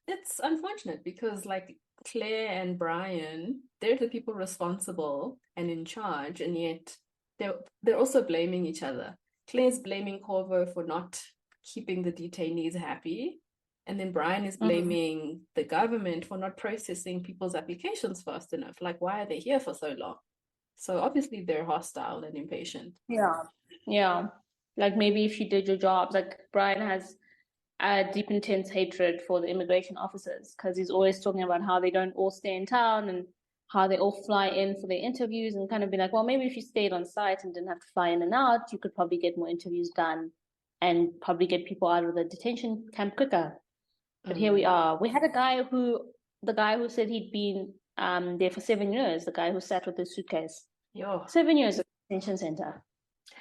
it's unfortunate because like Claire and Brian, they're the people responsible and in charge, and yet they're also blaming each other. Claire's blaming Corvo for not keeping the detainees happy, and then Brian is blaming the government for not processing people's applications fast enough. Like, why are they here for so long? So obviously they're hostile and impatient. Yeah. Like maybe if you did your jobs, like Brian has a deep, intense hatred for the immigration officers because he's always talking about how they don't all stay in town and how they all fly in for their interviews and kind of be like, well, maybe if you stayed on site and didn't have to fly in and out, you could probably get more interviews done and probably get people out of the detention camp quicker. But here we are. We had the guy who said he'd been there for 7 years, the guy who sat with his suitcase. 7 years at the detention center.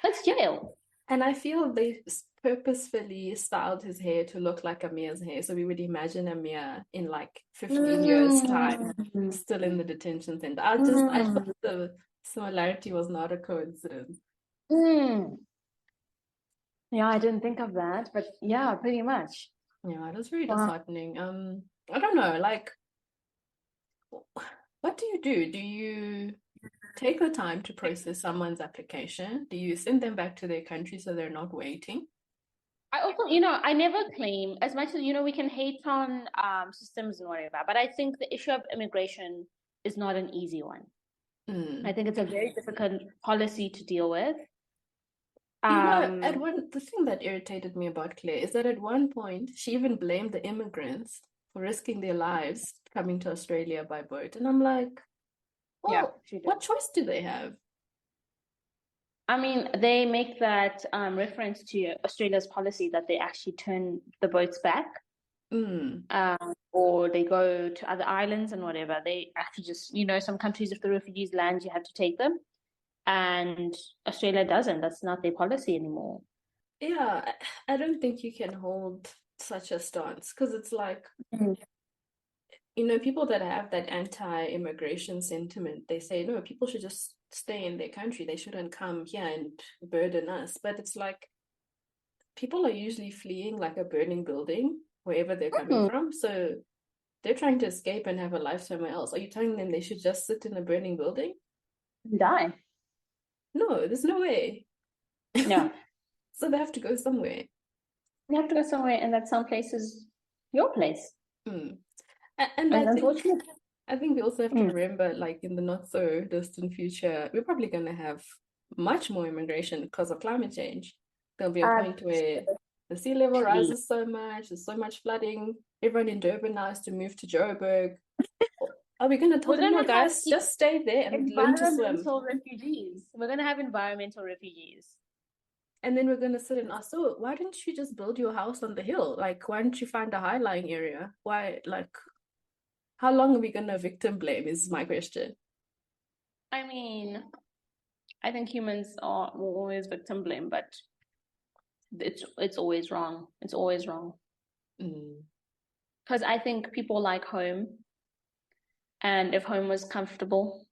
That's jail. And I feel they purposefully styled his hair to look like Amir's hair. So we would imagine Amir in like 15 years' time, still in the detention center. I thought the similarity was not a coincidence. Yeah, I didn't think of that, but yeah, pretty much. Yeah, it was really disheartening. I don't know, like, what do you do? Do you take the time to process someone's application? Do you send them back to their country so they're not waiting? I also, I never claim as much as, we can hate on systems and whatever, but I think the issue of immigration is not an easy one. I think it's a very difficult policy to deal with. The thing that irritated me about Claire is that at one point she even blamed the immigrants for risking their lives coming to Australia by boat. And I'm like, well, what choice do they have? I mean, they make that reference to Australia's policy that they actually turn the boats back, or they go to other islands and whatever. They actually just, some countries, if the refugees land, you have to take them. And Australia doesn't. That's not their policy anymore. Yeah, I don't think you can hold such a stance because it's like people that have that anti-immigration sentiment, they say, no, people should just stay in their country. They shouldn't come here and burden us. But it's like people are usually fleeing like a burning building wherever they're coming from. So they're trying to escape and have a life somewhere else. Are you telling them they should just sit in a burning building? Die. No, there's no way. No. So they have to go somewhere. You have to go somewhere, and that some place is your place. And unfortunately, I think we also have to remember, like in the not so distant future, we're probably going to have much more immigration because of climate change. There'll be a point where the sea level rises so much, there's so much flooding. Everyone in Durban now has to move to Joburg. Are we going to tell them, no, guys, just stay there and learn to swim? Environmental refugees. We're going to have environmental refugees. And then we're going to sit and ask, so why didn't you just build your house on the hill? Like, why didn't you find a high-lying area? Why, like, how long are we going to victim blame is my question. I mean, I think humans will always victim blame, but it's always wrong. It's always wrong. Because I think people like home. And if home was comfortable,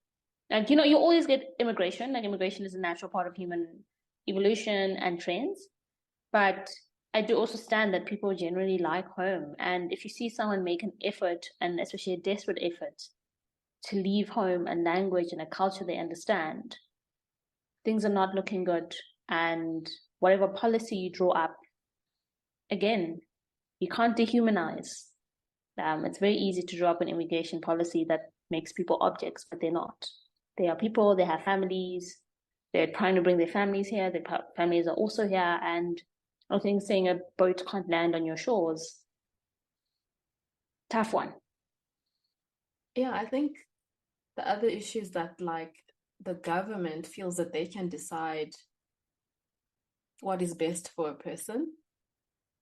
and you always get immigration. Like immigration is a natural part of human evolution and trends. But I do also stand that people generally like home. And if you see someone make an effort, and especially a desperate effort, to leave home and language and a culture they understand, things are not looking good. And whatever policy you draw up, again, you can't dehumanize. It's very easy to draw up an immigration policy that makes people objects, but they're not. They are people, they have families, they're trying to bring their families here, their families are also here, and I think saying a boat can't land on your shores, tough one. Yeah, I think the other issue is that, like, the government feels that they can decide what is best for a person.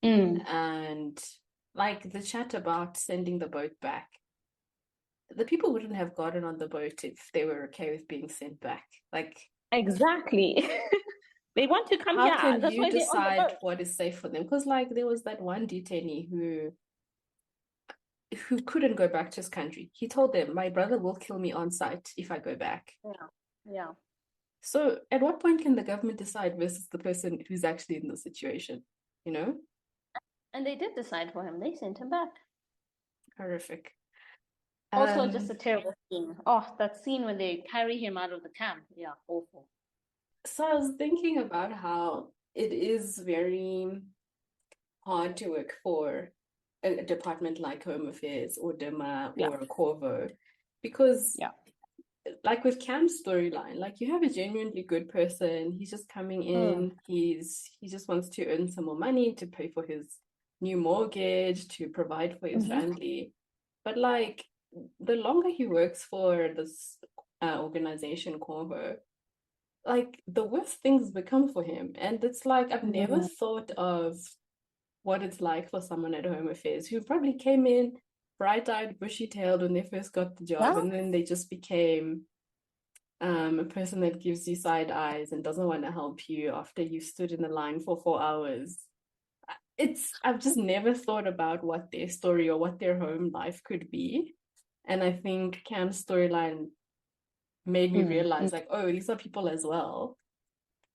And like the chat about sending the boat back, the people wouldn't have gotten on the boat if they were okay with being sent back. Like, exactly. They want to come here. How can you decide what is safe for them? Because like there was that one detainee who couldn't go back to his country. He told them, my brother will kill me on sight if I go back. Yeah. So at what point can the government decide versus the person who's actually in the situation, And they did decide for him. They sent him back. Horrific. Also, just a terrible scene. Oh, that scene when they carry him out of the camp. Yeah, awful. So I was thinking about how it is very hard to work for a department like Home Affairs or DEMA or a Corvo, because like with Cam's storyline, like you have a genuinely good person. He's just coming in. He just wants to earn some more money to pay for his new mortgage, to provide for his family. But like the longer he works for this organization, Corvo, like the worse things become for him. And it's like I've never thought of what it's like for someone at Home Affairs who probably came in bright-eyed, bushy-tailed when they first got the job, and then they just became a person that gives you side eyes and doesn't want to help you after you stood in the line for 4 hours. I've just never thought about what their story or what their home life could be. And I think Cam's storyline made me realize, like, oh, these are people as well.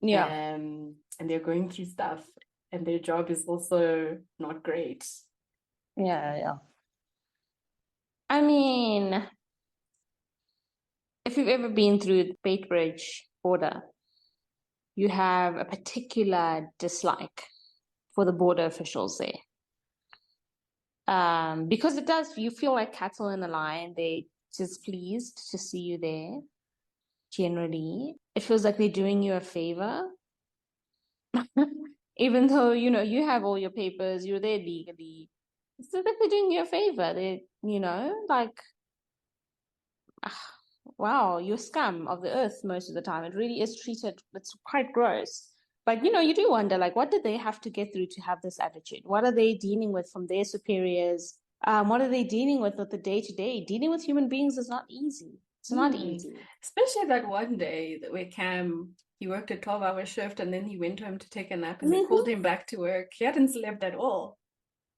Yeah. And they're going through stuff, and their job is also not great. Yeah. I mean, if you've ever been through the Beitbridge border, you have a particular dislike for the border officials there. Because you feel like cattle in a line. They're just pleased to see you there. Generally, it feels like they're doing you a favor. Even though, you have all your papers, you're there legally. It's like they're doing you a favor. They, like, wow, you're scum of the earth most of the time. It really is treated, it's quite gross. But, you do wonder, like, what did they have to get through to have this attitude? What are they dealing with from their superiors? What are they dealing with the day-to-day? Dealing with human beings is not easy. It's not easy. Especially that one day where Cam, he worked a 12-hour shift and then he went home to take a nap and they called him back to work. He hadn't slept at all.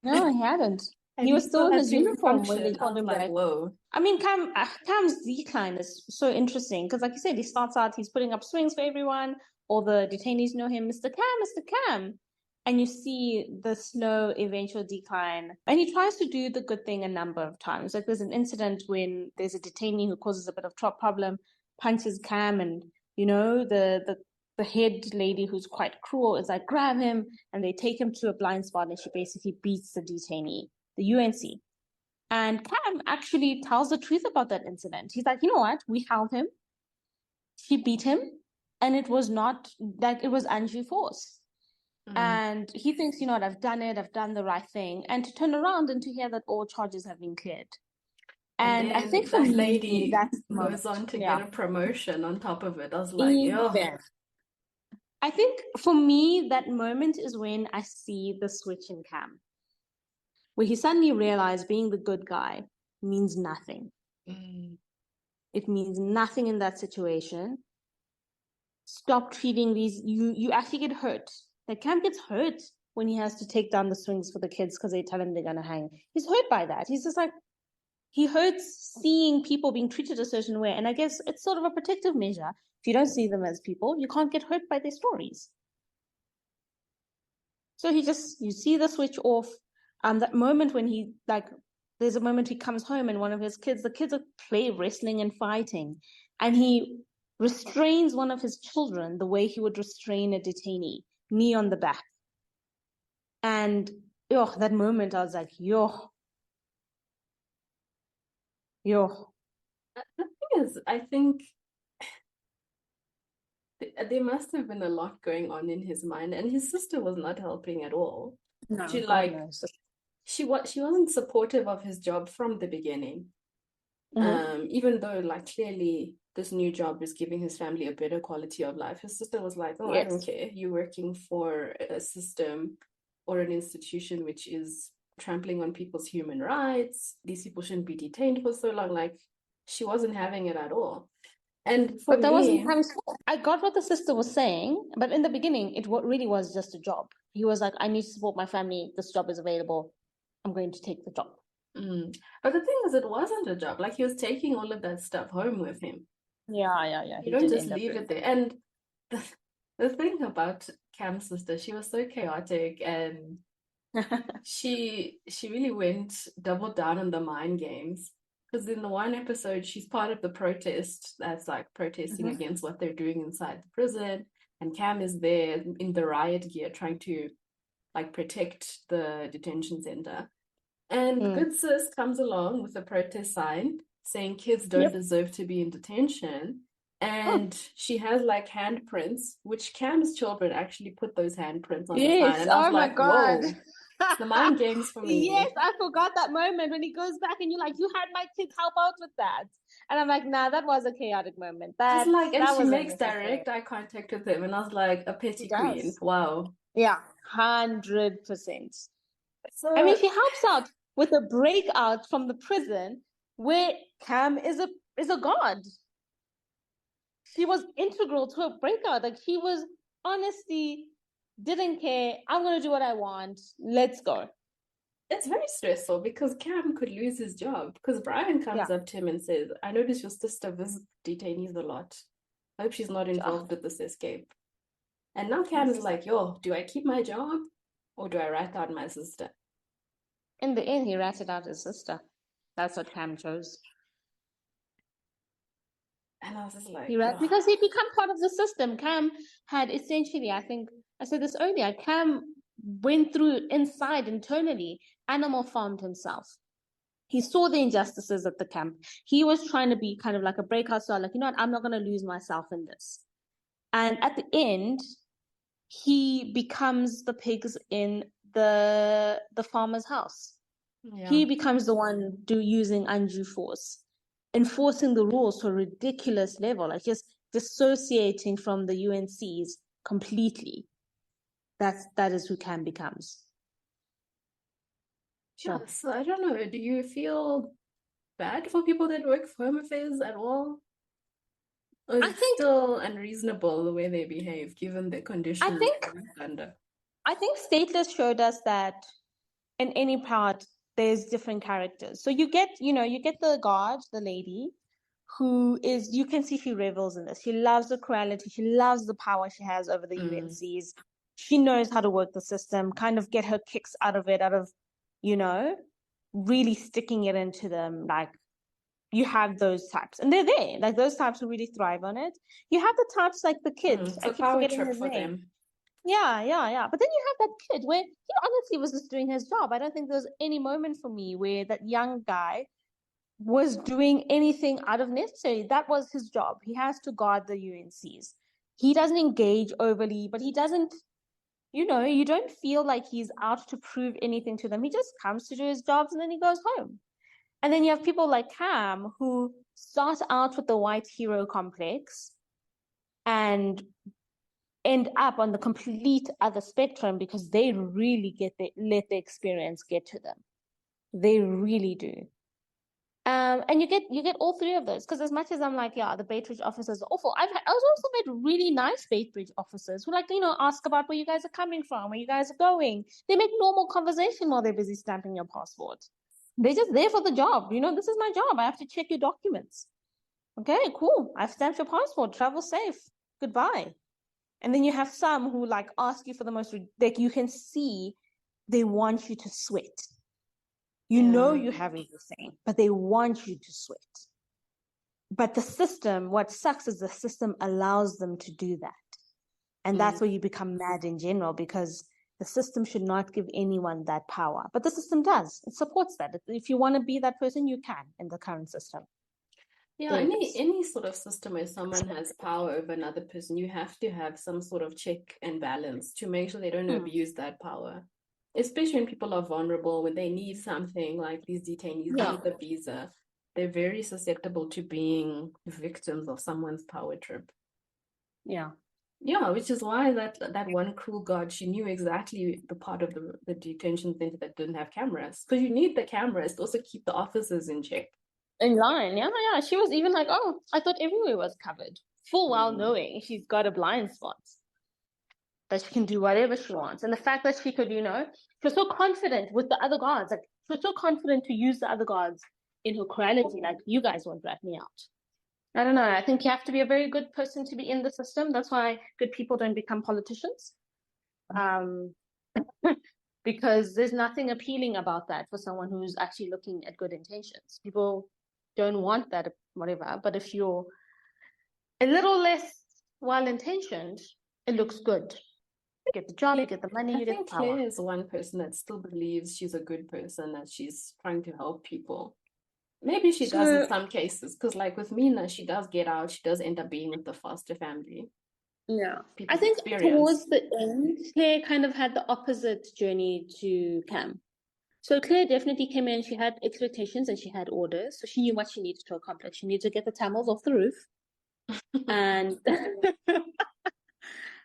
No, he hadn't. And He he was still still in had his to uniform when they function. I called was him like, back. whoa. I mean, Cam's decline is so interesting because, like you said, he starts out, he's putting up swings for everyone. All the detainees know him, Mr. Cam, Mr. Cam. And you see the slow eventual decline. And he tries to do the good thing a number of times. Like there's an incident when there's a detainee who causes a bit of problem, punches Cam, and the head lady who's quite cruel is like, grab him, and they take him to a blind spot, and she basically beats the detainee, the UNC. And Cam actually tells the truth about that incident. He's like, you know what? We held him. She beat him. And it was not like it was undue force. And he thinks, you know what, I've done it. I've done the right thing. And to turn around and to hear that all charges have been cleared. And I think for that me, lady that's the goes moment. on to get a promotion on top of it. I was like, Even. I think for me, that moment is when I see the switch in Cam, where he suddenly realized being the good guy means nothing. It means nothing in that situation. Stop treating these, you actually get hurt. Like Cam gets hurt when he has to take down the swings for the kids because they tell him they're going to hang. He's hurt by that. He's just like, he hurts seeing people being treated a certain way. And I guess it's sort of a protective measure. If you don't see them as people, you can't get hurt by their stories. So you see the switch off. That moment when there's a moment he comes home and one of his kids, the kids are wrestling and fighting. And he restrains one of his children the way he would restrain a detainee, knee on the back. And that moment, I was like, yo. The thing is, I think there must have been a lot going on in his mind, and his sister was not helping at all. No, she wasn't supportive of his job from the beginning. Even though clearly this new job is giving his family a better quality of life, his sister was like, I don't care, you're working for a system or an institution which is trampling on people's human rights. These people shouldn't be detained for so long. Like, she wasn't having it at all. And for that me, wasn't Cam's fault. I got what the sister was saying, but in the beginning, it really was just a job. He was like, I need to support my family. This job is available. I'm going to take the job. But the thing is, it wasn't a job. Like, he was taking all of that stuff home with him. Yeah. You don't just leave it there. And the thing about Cam's sister, she was so chaotic, and she really doubled down on the mind games. Because in the one episode, she's part of the protest that's protesting against what they're doing inside the prison. And Cam is there in the riot gear trying to protect the detention center. And good sis comes along with a protest sign saying kids don't deserve to be in detention. And she has handprints, which Cam's children actually put those handprints on the sign. And I was my God. Whoa. It's the mind games for me. Yes, I forgot that moment when he goes back and you're like, you had my kids help out with that. And I'm like, nah, that was a chaotic moment. And she makes direct eye contact with him. And I was like, a petty queen. Wow. Yeah, 100%. So, I mean, she helps out with a breakout from the prison where Cam is a god. She was integral to a breakout. Like, she was honestly didn't care. I'm going to do what I want. Let's go. It's very stressful because Cam could lose his job because Brian comes up to him and says, I noticed your sister visits detainees a lot. I hope she's not involved with this escape. And now Cam is like, yo, do I keep my job or do I rat out my sister? In the end, he ratted out his sister. That's what Cam chose. And I was just like, because he became part of the system. Cam had essentially, I think I said this earlier, Cam went through internally, animal farmed himself. He saw the injustices at the camp. He was trying to be kind of like a breakout star, like, you know what, I'm not going to lose myself in this. And at the end, he becomes the pigs in the farmer's house. Yeah. He becomes the one using undue force, enforcing the rules to a ridiculous level, like just dissociating from the UNCs completely. That is who Cam becomes. Yeah, so I don't know. Do you feel bad for people that work for Home Affairs at all? Or is it still unreasonable the way they behave given the conditions they're under? I think Stateless showed us that in any part, there's different characters. So you get the guard, the lady, who is, you can see she revels in this. She loves the cruelty. She loves the power she has over the UNCs. She knows how to work the system, kind of get her kicks out of it, really sticking it into them. Like, you have those types, and they're there. Like, those types who really thrive on it. You have the types like the kid. It's I a keep power forgetting trip his for name. them. Yeah. But then you have that kid where he honestly was just doing his job. I don't think there was any moment for me where that young guy was doing anything out of necessary. That was his job. He has to guard the UNCs. He doesn't engage overly, but he doesn't, you don't feel like he's out to prove anything to them. He just comes to do his jobs and then he goes home. And then you have people like Cam who start out with the white hero complex and end up on the complete other spectrum because they really let the experience get to them. They really do. And you get all three of those, because as much as I'm like, yeah, the Baitbridge officers are awful, I was also met really nice Baitbridge officers who ask about where you guys are coming from, where you guys are going. They make normal conversation while they're busy stamping your passport. They're just there for the job. This is my job. I have to check your documents. Okay, cool. I've stamped your passport. Travel safe. Goodbye. And then you have some who ask you for the most, you can see they want you to sweat. You have everything, but they want you to sweat. But the system, what sucks is the system allows them to do that. And that's where you become mad in general, because the system should not give anyone that power. But the system does. It supports that. If you want to be that person, you can in the current system. Yeah, any sort of system where someone has power over another person, you have to have some sort of check and balance to make sure they don't abuse that power. Especially when people are vulnerable, when they need something, like these detainees need the visa. They're very susceptible to being victims of someone's power trip. Yeah. Yeah, which is why that one cruel guard, she knew exactly the part of the detention center that didn't have cameras. Because you need the cameras to also keep the officers in check. In line, yeah. She was even like, oh, I thought everywhere was covered. Full well knowing she's got a blind spot. That she can do whatever she wants. And the fact that she could, she was so confident with the other guards. Like, she was so confident to use the other guards in her cruelty. Like, you guys won't rat me out. I don't know. I think you have to be a very good person to be in the system. That's why good people don't become politicians. Because there's nothing appealing about that for someone who's actually looking at good intentions. People don't want that, whatever. But if you're a little less well-intentioned, it looks good. You get the job, you get the money, you get the power. Claire is one person that still believes she's a good person, that she's trying to help people. Maybe she does in some cases, because like with Mina, she does get out, she does end up being with the foster family. Yeah. I think towards the end, Claire kind of had the opposite journey to Cam. So Claire definitely came in, she had expectations and she had orders. So she knew what she needed to accomplish. She needed to get the Tamils off the roof and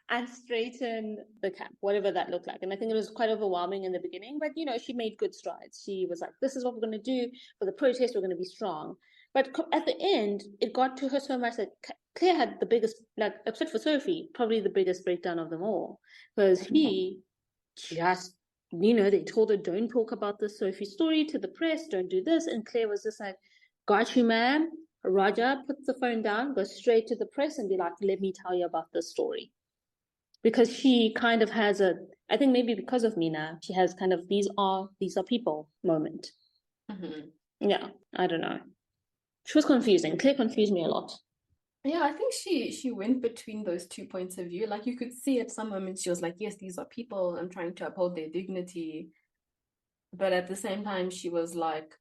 and straighten the camp, whatever that looked like. And I think it was quite overwhelming in the beginning, but she made good strides. She was like, this is what we're going to do for the protest, we're going to be strong. But at the end, it got to her so much that Claire had the biggest, except for Sophie, probably the biggest breakdown of them all. Because he just, they told her, don't talk about the Sophie story to the press, don't do this. And Claire was just like, got you, ma'am. Raja puts the phone down, goes straight to the press and be like, let me tell you about this story. Because she kind of has I think maybe because of Mina, she has kind of these are people moment. Yeah, I don't know. She was confusing. Claire confused me a lot. Yeah, I think she went between those 2 points of view. Like, you could see at some moments she was like, yes, these are people, I'm trying to uphold their dignity. But at the same time, she was like,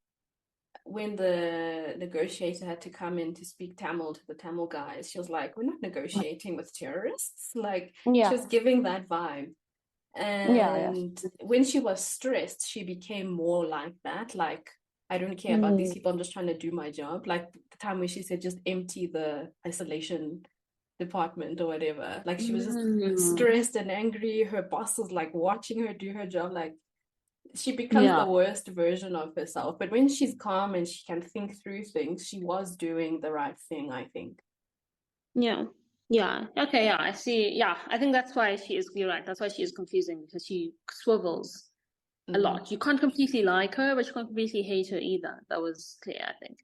when the negotiator had to come in to speak Tamil to the Tamil guys, she was like, we're not negotiating with terrorists. Like, she was giving that vibe. And when she was stressed, she became more like that. Like, I don't care about these people, I'm just trying to do my job. Like the time where she said, just empty the isolation department or whatever. Like, she was just stressed and angry. Her boss was like watching her do her job. Like, she becomes the worst version of herself. But when she's calm and she can think through things, she was doing the right thing, I think. Yeah. Okay, yeah, I see. Yeah, I think that's why you're right. That's why she is confusing, because she swivels a lot. You can't completely like her, but you can't completely hate her either. That was clear, I think.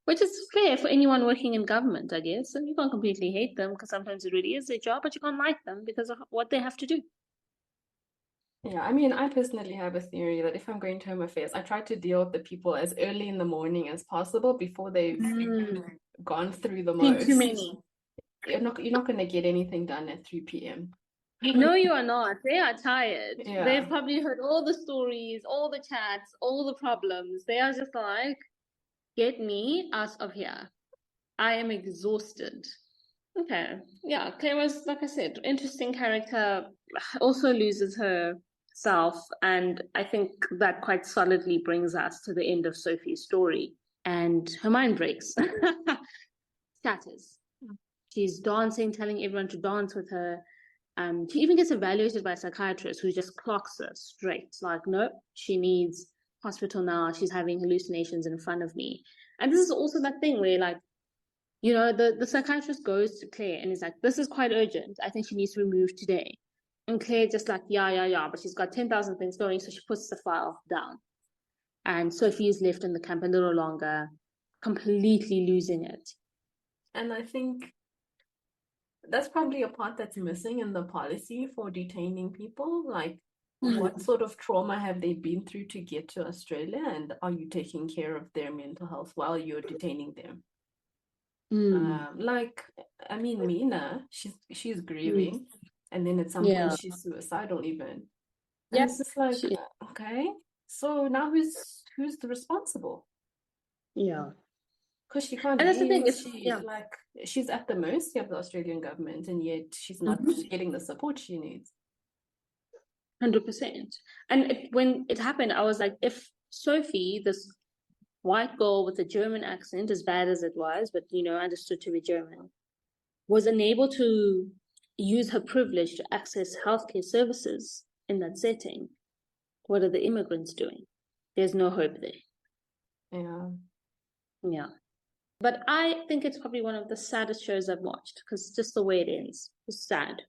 Which is fair for anyone working in government, I guess. So you can't completely hate them because sometimes it really is their job, but you can't like them because of what they have to do. Yeah, I mean, I personally have a theory that if I'm going to Home Affairs, I try to deal with the people as early in the morning as possible before they've gone through the Seen too most. many. You're not going to get anything done at 3 p.m. No, you are not. They are tired. Yeah. They've probably heard all the stories, all the chats, all the problems. They are just like, get me out of here. I am exhausted. Okay. Yeah, Claire was, like I said, interesting character, also loses herself. And I think that quite solidly brings us to the end of Sophie's story. And her mind breaks, shatters. She's dancing, telling everyone to dance with her. She even gets evaluated by a psychiatrist who just clocks her straight. Like, nope, she needs hospital now. She's having hallucinations in front of me. And this is also that thing where, like, you know, the psychiatrist goes to Claire and is like, this is quite urgent. I think she needs to be removed today. And Claire just like, yeah, but she's got 10,000 things going. So she puts the file down. And Sophie is left in the camp a little longer, completely losing it. And I think that's probably a part that's missing in the policy for detaining people. Like, what sort of trauma have they been through to get to Australia? And are you taking care of their mental health while you're detaining them? Like, I mean, Mina, she's grieving, and then at some point she's suicidal even. And it's just like, okay, so now who's the responsible? Yeah. Because she can't And that's the thing, she's at the mercy of the Australian government, and yet she's not getting the support she needs. 100%. And when it happened, I was like, if Sophie, this white girl with a German accent, as bad as it was, but, you know, understood to be German, was unable to use her privilege to access healthcare services in that setting, what are the immigrants doing? There's no hope there. Yeah. But I think it's probably one of the saddest shows I've watched because just the way it ends is sad.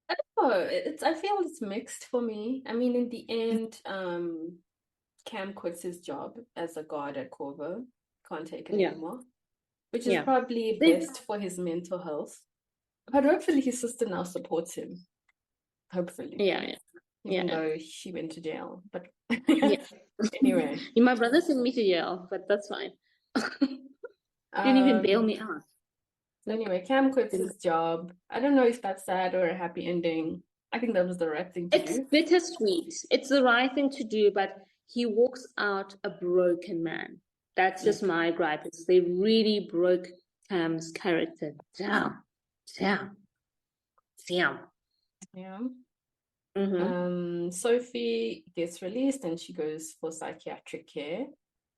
I don't know. I feel it's mixed for me. I mean, in the end, Cam quits his job as a guard at Corvo. Can't take it anymore. Which is probably best for his mental health. But hopefully his sister now supports him. Hopefully. Even though she went to jail. But anyway. My brother sent me to jail, but that's fine. Didn't even bail me out. So anyway, Cam quits his job. I don't know if that's sad or a happy ending. I think that was the right thing to do. It's bittersweet. It's the right thing to do, but he walks out a broken man. That's just my gripe. They really broke Cam's character down. Sophie gets released and she goes for psychiatric care.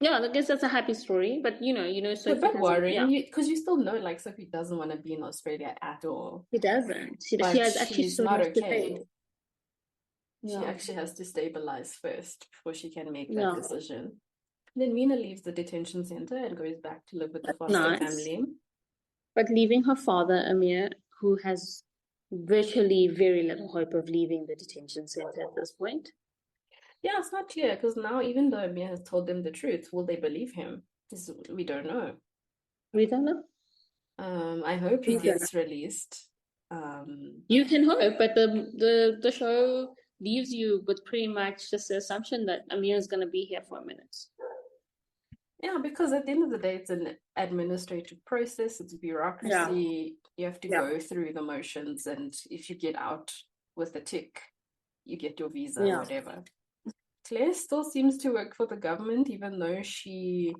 Yeah, I guess that's a happy story, but you know, Sophie. It's a bit worrying because you still know, like, Sophie doesn't want to be in Australia at all. She doesn't. She has actually she's not okay. She actually has to stabilize first before she can make that decision. Then Mina leaves the detention center and goes back to live with the foster family. But leaving her father, Amir, who has virtually very little hope of leaving the detention center at this point. Yeah, it's not clear because now, even though Amir has told them the truth, will they believe him? We don't know. We don't know. I hope he gets released. You can hope, but the show leaves you with pretty much just the assumption that Amir is going to be here for a minute. Yeah, because at the end of the day, it's an administrative process. It's bureaucracy. You have to go through the motions, and if you get out with a tick, you get your visa or whatever. Claire still seems to work for the government, even though she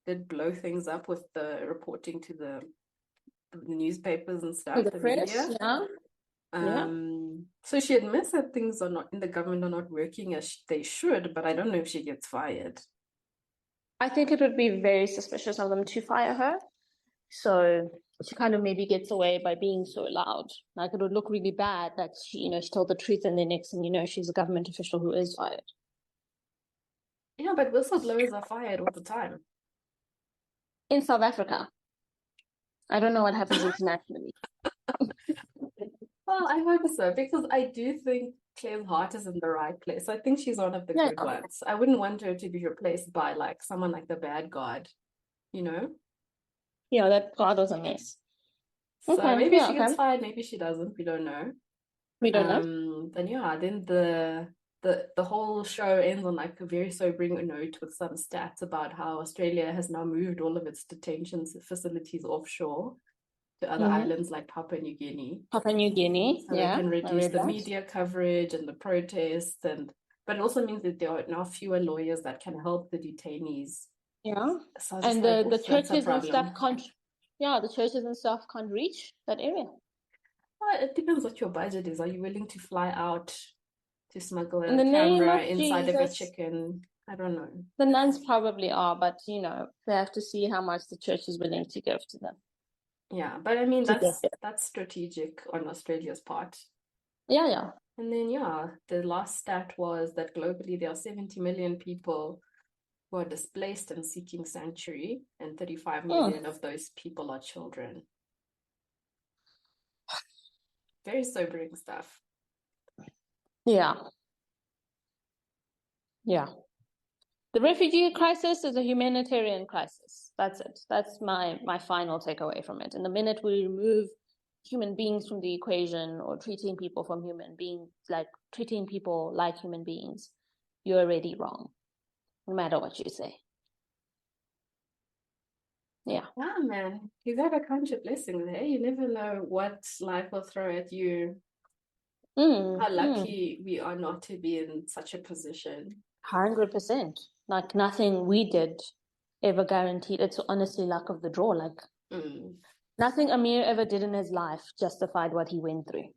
did blow things up with the reporting to the newspapers and stuff, the press, media. So she admits that things are not in the government are not working as they should, but I don't know if she gets fired. I think it would be very suspicious of them to fire her. So she kind of maybe gets away by being so loud. Like, it would look really bad that she told the truth, and the next thing she's a government official who is fired. Yeah, but whistleblowers are fired all the time. In South Africa. I don't know what happens internationally. Well, I hope so, because I do think Claire's heart is in the right place. I think she's one of the Yeah, good ones. I wouldn't want her to be replaced by like someone like the bad god, you know? yeah, that God was a mess. So Okay, maybe yeah, she gets okay. fired, maybe she doesn't, we don't know. We don't know. Then yeah, then the whole show ends on like a very sobering note with some stats about how Australia has now moved all of its detention facilities offshore to other islands like Papua New Guinea. Papua New Guinea, So they yeah, can I reduce read the that. media coverage and the protests, and but it also means that there are now fewer lawyers that can help the detainees. Yeah, So I was just and like, the "Oof, that's a churches and stuff problem." can't. Yeah, the churches and stuff can't reach that area. Well, it depends what your budget is. Are you willing to fly out to smuggle In a the name camera of inside of a Jesus, chicken? I don't know. the nuns probably are, but they have to see how much the church is willing to give to them Yeah, but I mean to get there. that's strategic on Australia's part. Yeah, yeah. And then yeah, the last stat was that globally there are 70 million people who are displaced and seeking sanctuary, and 35 million of those people are children. Very sobering stuff. Yeah. Yeah. The refugee crisis is a humanitarian crisis. That's it. That's my final takeaway from it. And the minute we remove human beings from the equation, or treating people like human beings, you're already wrong, no matter what you say. Yeah. Yeah, man. You got a country blessing there. You never know what life will throw at you. How lucky we are not to be in such a position. 100%. Like nothing we did ever guaranteed. It's honestly luck of the draw. Like nothing Amir ever did in his life justified what he went through.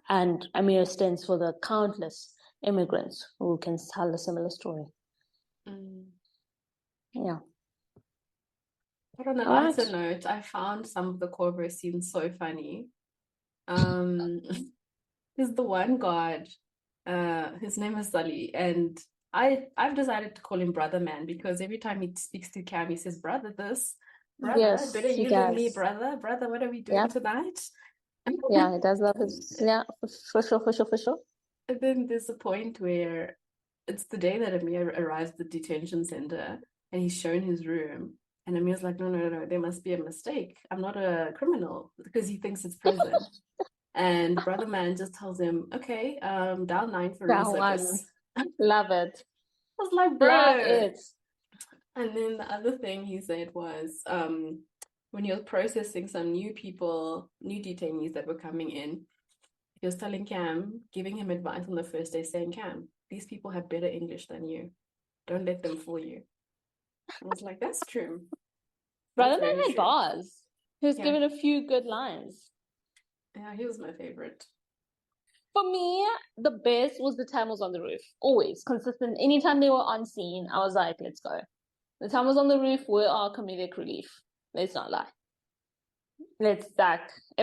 And Amir stands for the countless immigrants who can tell a similar story. Yeah. But on a lighter note, I found some of the Corvo scenes so funny. There's the one guard, his name is Sully, and I've decided to call him Brother Man, because every time he speaks to Cam, he says, "Brother this, brother, Yes, better he you than does. me, brother, what are we doing tonight?" Yeah, he does love his, yeah, for sure. And then there's a point where it's the day that Amir arrives at the detention center, and he's shown his room, and Amir's like, no, there must be a mistake. I'm not a criminal, because he thinks it's prison. And Brother Man just tells him, okay, dial 9 for room service. Love it. I was like, bro. Love it. And then the other thing he said was, when he was processing some new detainees that were coming in, he was telling Cam, giving him advice on the first day, saying, Cam, these people have better English than you. Don't let them fool you. I was like, that's true. Brother Man had bars. He was given a few good lines. Yeah, he was my favorite. For me, the best was the Tamils on the roof. Always consistent. Anytime they were on scene, I was like, let's go. The Tamils on the roof were our comedic relief. Let's not lie. Every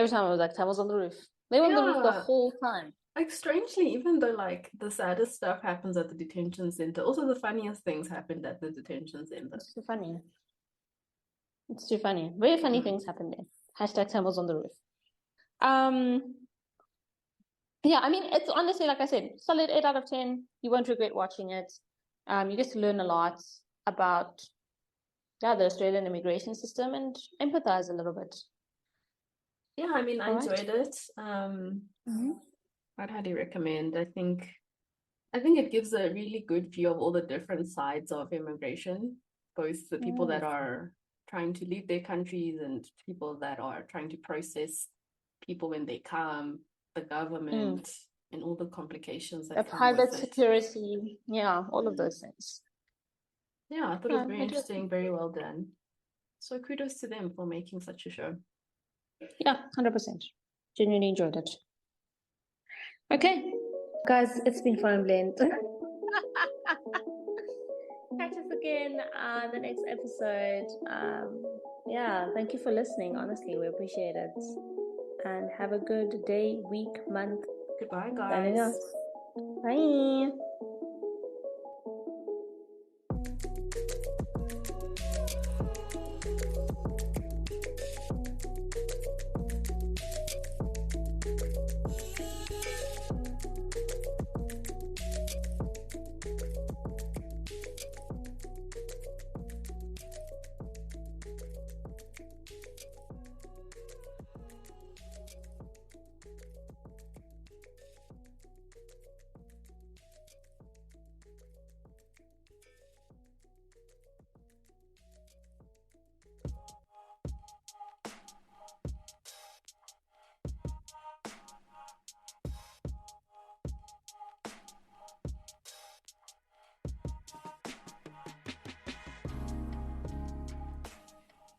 time I was like, Tamils on the roof. They were on the roof the whole time. Like, strangely, even though like the saddest stuff happens at the detention center, also the funniest things happened at the detention center. It's too funny. It's too funny. Very funny things happened there. Hashtag Tamils on the roof. Yeah, I mean, it's honestly, like I said, solid 8 out of 10. You won't regret watching it. You get to learn a lot about the Australian immigration system and empathize a little bit. Yeah, I mean, I enjoyed it. I'd highly recommend. I think it gives a really good view of all the different sides of immigration, both the people that are trying to leave their countries and people that are trying to process people when they come, the government, and all the complications that come private with security, all of those things. Yeah, I thought it was very interesting, very well done. So kudos to them for making such a show. Yeah, 100%. Genuinely enjoyed it. Okay, guys, it's been fun, Blend. Catch us again on the next episode. Thank you for listening. Honestly, we appreciate it. And have a good day, week, month. Goodbye, guys. Bye.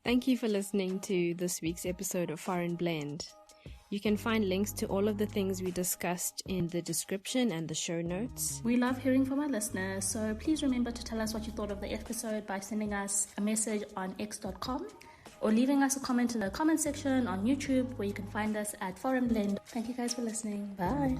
Thank you for listening to this week's episode of Foreign Blend. You can find links to all of the things we discussed in the description and the show notes. We love hearing from our listeners, so please remember to tell us what you thought of the episode by sending us a message on x.com or leaving us a comment in the comment section on YouTube, where you can find us at Foreign Blend. Thank you guys for listening. Bye.